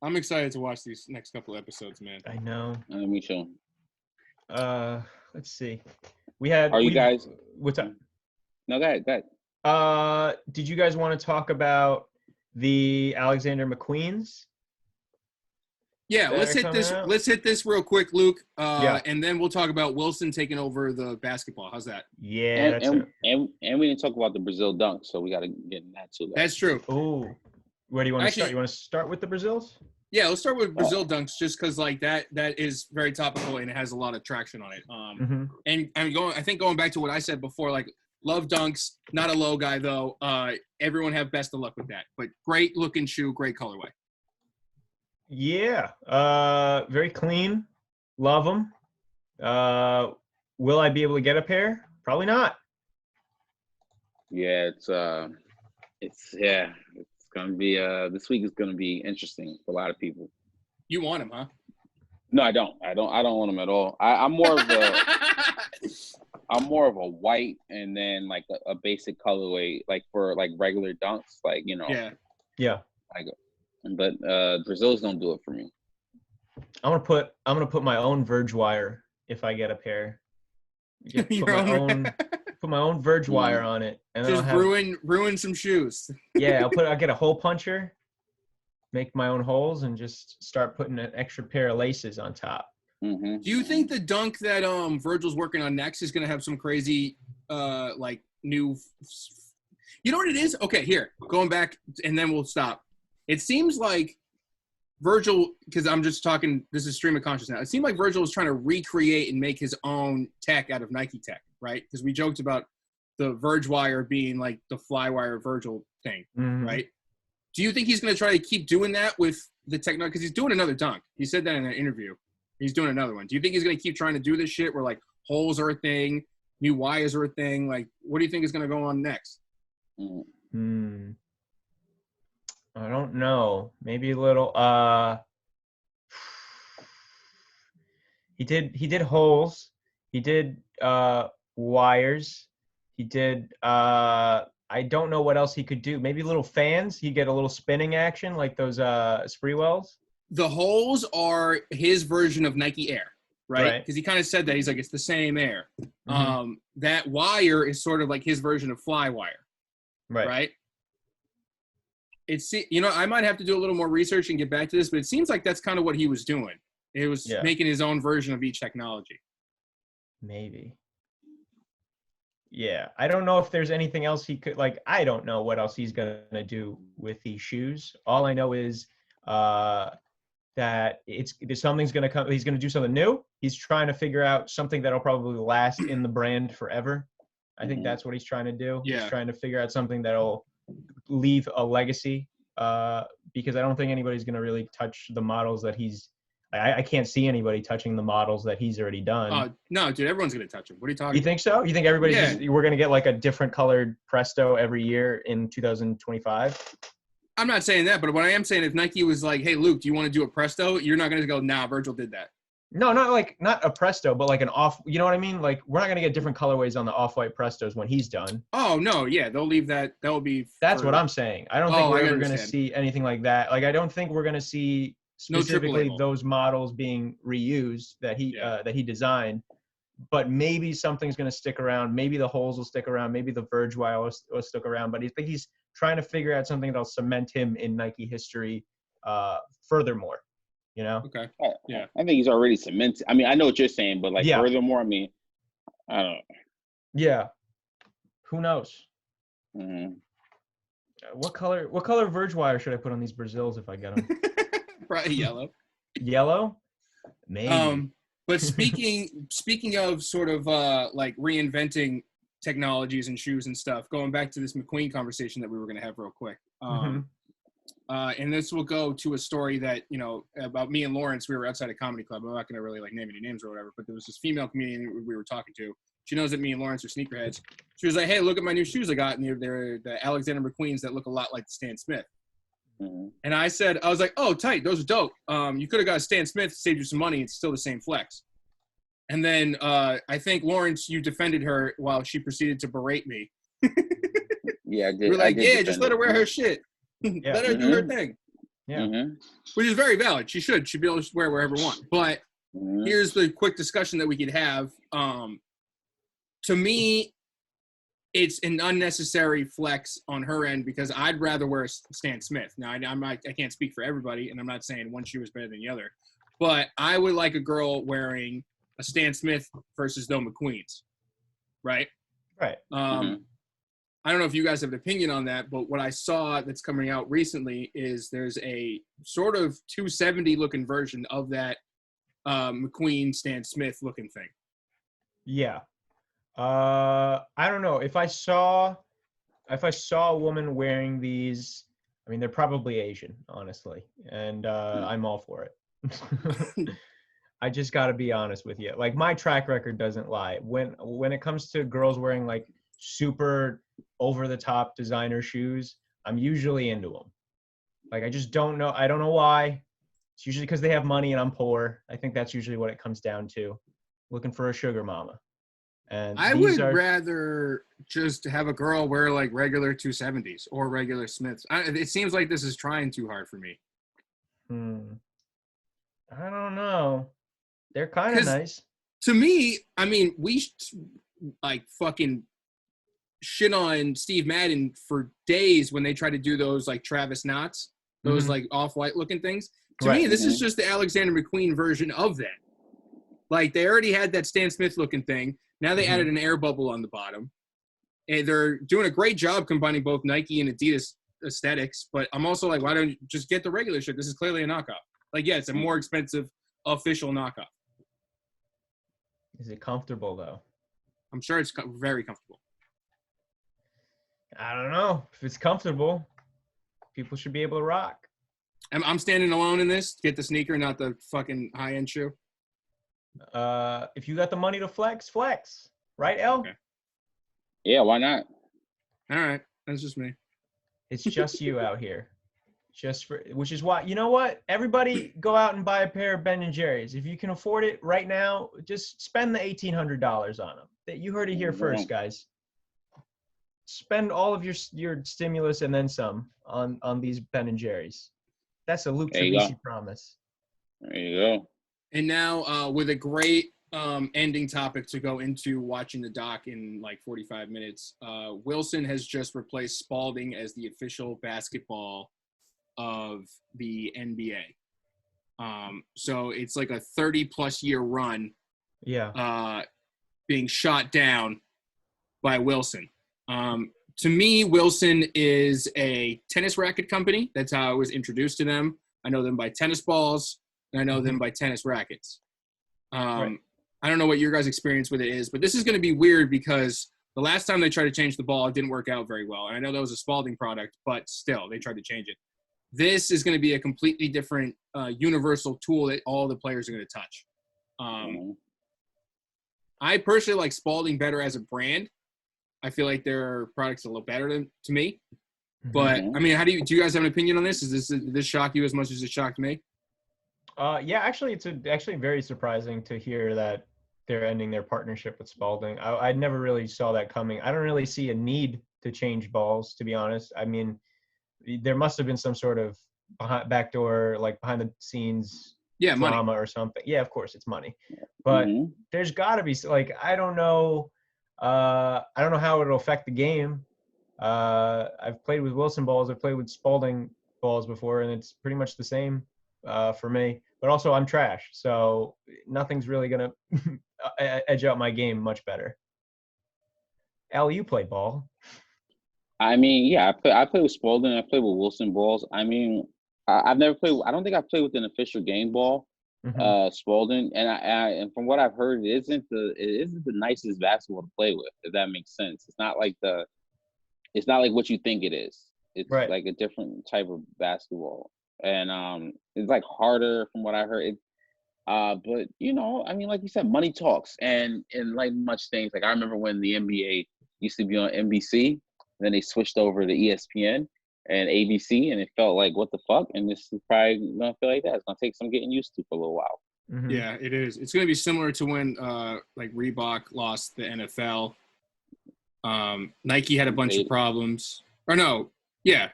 I'm excited to watch these next couple episodes, man. I know. Me too. Let's see. Guys? What's up? No, go ahead. Did you guys want to talk about the Alexander McQueens? Yeah, let's hit this. Let's hit this real quick, Luke. And then we'll talk about Wilson taking over the basketball. How's that? Yeah, and we didn't talk about the Brazil dunk, so we got to get in that too. That's true. Oh, where do you want to start? You want to start with the Brazils? Yeah, let's start with Brazil dunks, just because like that is very topical and it has a lot of traction on it. And I think going back to what I said before, like love dunks, not a low guy though. Everyone have best of luck with that. But great looking shoe, great colorway. Yeah, very clean. Love them. Will I be able to get a pair? Probably not. Yeah, it's gonna be this week is gonna be interesting for a lot of people. You want them, huh? No, I don't. I don't want them at all. I'm more of a white and then like a basic colorway, like for like regular dunks, like Yeah. But Brazils don't do it for me. I'm gonna put my own Virgil wire if I get a pair. Your Put my own Virgil wire on it, and then just I'll have ruin some shoes. yeah. I'll get a hole puncher, make my own holes, and just start putting an extra pair of laces on top. Mm-hmm. Do you think the dunk that Virgil's working on next is gonna have some crazy like new? You know what it is? Okay, here, going back, and then we'll stop. It seems like Virgil, because I'm just talking, this is stream of conscious now. It seemed like Virgil was trying to recreate and make his own tech out of Nike tech, right? Because we joked about the Verge wire being like the Flywire Virgil thing, right? Do you think he's going to try to keep doing that with the technology? Because he's doing another dunk. He said that in an interview. He's doing another one. Do you think he's going to keep trying to do this shit where like holes are a thing, new wires are a thing? Like, what do you think is going to go on next? I don't know. Maybe a little. He did holes. He did wires. He did. I don't know what else he could do. Maybe little fans. He get a little spinning action like those Spreewells. The holes are his version of Nike Air, right? Because he kind of said that. He's like, it's the same Air. That wire is sort of like his version of Flywire, right? It's, you know, I might have to do a little more research and get back to this, but it seems like that's kind of what he was doing. It was making his own version of each technology. Maybe. Yeah, I don't know if there's anything else he could, like, I don't know what else he's going to do with these shoes. All I know is that something's going to come. He's going to do something new. He's trying to figure out something that'll probably last in the brand forever. I think that's what he's trying to do. Yeah. He's trying to figure out something that'll leave a legacy because I don't think anybody's going to really touch the models that he's I can't see anybody touching the models that he's already done. No, dude, everyone's going to touch them. What are you talking about? You think so? You think everybody's we're going to get like a different colored Presto every year in 2025? I'm not saying that, but what I am saying, if Nike was like, hey, Luke, do you want to do a Presto? You're not going to go, nah, Virgil did that. No, not a Presto, but like an off, you know what I mean? Like, we're not going to get different colorways on the off-white Prestos when he's done. Oh, no, yeah, they'll leave that. That will be. That's what I'm saying. I don't think we're ever going to see anything like that. Like, I don't think we're going to see specifically those models being reused that he designed. But maybe something's going to stick around. Maybe the holes will stick around. Maybe the Verge wire will stick around. But I think he's trying to figure out something that'll cement him in Nike history furthermore. You know? Okay. Yeah. I think he's already cemented. I mean, I know what you're saying, but like furthermore, I mean, I don't know. Yeah. Who knows? Mm-hmm. What color Verge wire should I put on these Brazils if I get them? Probably yellow. Yellow? Maybe. But speaking of sort of like reinventing technologies and shoes and stuff, going back to this McQueen conversation that we were going to have real quick. And this will go to a story that, you know, about me and Lawrence. We were outside a comedy club. I'm not going to really like name any names or whatever, but there was this female comedian we were talking to. She knows that me and Lawrence are sneakerheads. She was like, hey, look at my new shoes I got. And they're the Alexander McQueens that look a lot like the Stan Smith. And I was like, oh, tight. Those are dope. You could have got a Stan Smith, saved you some money. It's still the same flex. And then I think, Lawrence, you defended her while she proceeded to berate me. Yeah, I did. You were like, just let her wear her shit. Let her do her thing. Yeah. Which is very valid. She should be able to wear wherever she wants. But here's the quick discussion that we could have. To me, it's an unnecessary flex on her end because I'd rather wear a Stan Smith. Now, I can't speak for everybody, and I'm not saying one shoe is better than the other. But I would like a girl wearing a Stan Smith versus the McQueens. Right? Right. I don't know if you guys have an opinion on that, but what I saw that's coming out recently is there's a sort of 270 looking version of that McQueen Stan Smith looking thing. Yeah. I don't know. If I saw a woman wearing these, I mean, they're probably Asian, honestly, and I'm all for it. I just got to be honest with you. Like, my track record doesn't lie. When it comes to girls wearing like super over the top designer shoes, I'm usually into them. Like, I just don't know. I don't know why. It's usually because they have money and I'm poor. I think that's usually what it comes down to. Looking for a sugar mama. And I would rather just have a girl wear like regular 270s or regular Smiths. It seems like this is trying too hard for me. I don't know. They're kind of nice. To me, I mean, like fucking shit on Steve Madden for days when they try to do those like Travis Knotts, those like off-white looking things. To me, this is just the Alexander McQueen version of that. Like they already had that Stan Smith looking thing. Now they added an air bubble on the bottom. And they're doing a great job combining both Nike and Adidas aesthetics. But I'm also like, why don't you just get the regular shit? This is clearly a knockoff. Like, yeah, it's a more expensive official knockoff. Is it comfortable, though? I'm sure it's very comfortable. I don't know. If it's comfortable, people should be able to rock. I'm standing alone in this. Get the sneaker, not the fucking high-end shoe. If you got the money to flex. Right, El? Okay. Yeah, why not? All right. That's just me. It's just you out here. Which is why, you know what? Everybody go out and buy a pair of Ben & Jerry's. If you can afford it right now, just spend the $1,800 on them. You heard it here first, guys. Spend all of your stimulus and then some on these Ben & Jerry's. That's a Luke Trevisi promise. There you go. And now with a great ending topic to go into watching the doc in like 45 minutes, Wilson has just replaced Spalding as the official basketball of the NBA. So it's like a 30-plus year run being shot down by Wilson. To me, Wilson is a tennis racket company. That's how I was introduced to them. I know them by tennis balls, and I know them by tennis rackets. I don't know what your guys' experience with it is, but this is going to be weird because the last time they tried to change the ball, it didn't work out very well. And I know that was a Spalding product, but still, they tried to change it. This is going to be a completely different universal tool that all the players are going to touch. I personally like Spalding better as a brand. I feel like their product's a little better to me. But, I mean, do you guys have an opinion on this? Did this shock you as much as it shocked me? Yeah, actually, it's actually very surprising to hear that they're ending their partnership with Spalding. I never really saw that coming. I don't really see a need to change balls, to be honest. I mean, there must have been some sort of backdoor, like behind the scenes drama money or something. Yeah, of course, it's money. But there's got to be, like, I don't know how it'll affect the game. I've played with Wilson balls. I've played with Spalding balls before, and it's pretty much the same for me. But also, I'm trash, so nothing's really going to edge out my game much better. Al, you play ball. I mean, yeah, I play with Spalding. I play with Wilson balls. I mean, I've never played. I don't think I've played with an official game ball, Spalding. And and from what I've heard, it isn't the nicest basketball to play with. If that makes sense, it's not like what you think it is. It's like a different type of basketball, and it's like harder from what I heard. But you know, I mean, like you said, money talks, and like much things. Like I remember when the NBA used to be on NBC. Then they switched over to ESPN and ABC, and it felt like, what the fuck? And this is probably going to feel like that. It's going to take some getting used to for a little while. Yeah, it is. It's going to be similar to when, like, Reebok lost the NFL. Nike had a bunch of problems. Or no, yeah.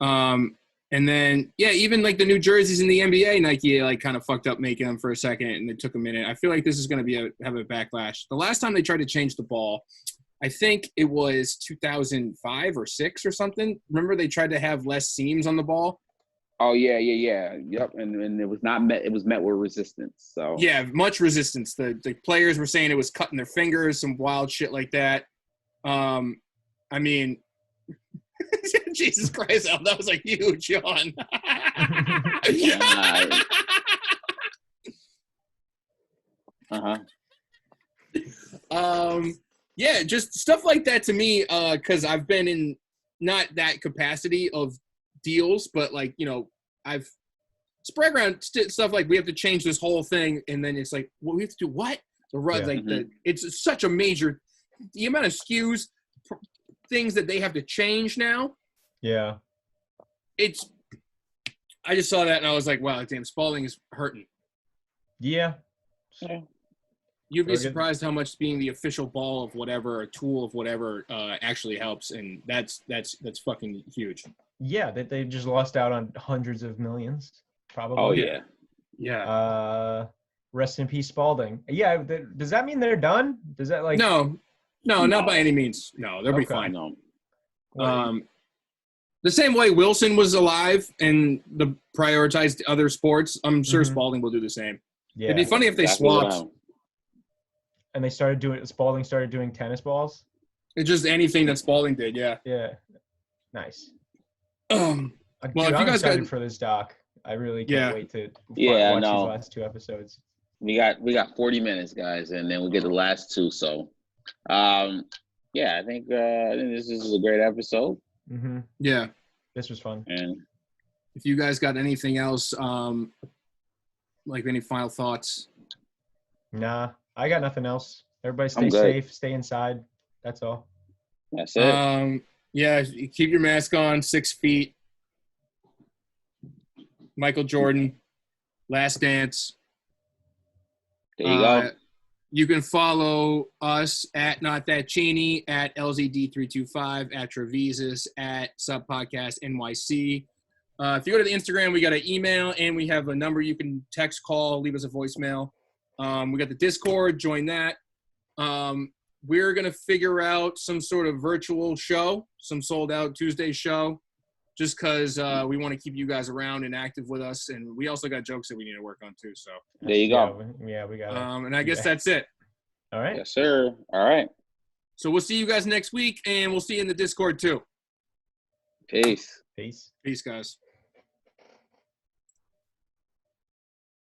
And then, yeah, even, like, the new jerseys in the NBA, Nike, like, kind of fucked up making them for a second, and it took a minute. I feel like this is going to have a backlash. The last time they tried to change the ball, I think it was 2005 or 6 or something. Remember they tried to have less seams on the ball? Oh, yeah. Yep, and it was not met. It was met with resistance. So yeah, much resistance. The players were saying it was cutting their fingers, some wild shit like that. I mean, Jesus Christ, Al, that was a huge yawn. Yeah, just stuff like that to me, because I've been in not that capacity of deals, but like, you know, I've spread around stuff like we have to change this whole thing, and then it's like, well, we have to do what? It's such a major, the amount of SKUs, things that they have to change now. Yeah. I just saw that and I was like, wow, damn, Spalding is hurting. Yeah. You'd be surprised how much being the official ball of whatever, a tool of whatever, actually helps, and that's fucking huge. Yeah, they just lost out on hundreds of millions, probably. Oh yeah, yeah. Rest in peace, Spalding. Yeah, does that mean they're done? Does that like No, not by any means. No, they'll be Okay. fine. No. The same way Wilson was alive and prioritized other sports, I'm sure Mhm. Spalding will do the same. Yeah. It'd be funny if they Exactly what swapped. happened. And Spalding started doing tennis balls. It's just anything that Spalding did, yeah. Yeah. Nice. Well, Dude, if you I'm guys excited got, for this doc. I really Yeah. can't wait to Yeah, watch no. these last 2 episodes. We got 40 minutes, guys, and then we get the last 2. So, yeah, I think this is a great episode. Mm-hmm. yeah, This was fun. And if you guys got anything else, like any final thoughts? Nah, I got nothing else. Everybody stay I'm good. safe, stay inside. That's all. that's it. Yeah, keep your mask on, 6 feet. Michael Jordan, Last Dance. There you go. You can follow us at Not That Cheney, at LZD325, at Trevisus, at Subpodcast NYC. If you go to the Instagram, we got an email and we have a number you can text, call, leave us a voicemail. We got the Discord, join that. We're going to figure out some sort of virtual show, some sold out Tuesday show, just because we want to keep you guys around and active with us. And we also got jokes that we need to work on too. So There you go. Yeah, we got it. and I guess that's it. All right. Yes, sir. All right. So we'll see you guys next week, and we'll see you in the Discord too. Peace. Peace. Peace, guys.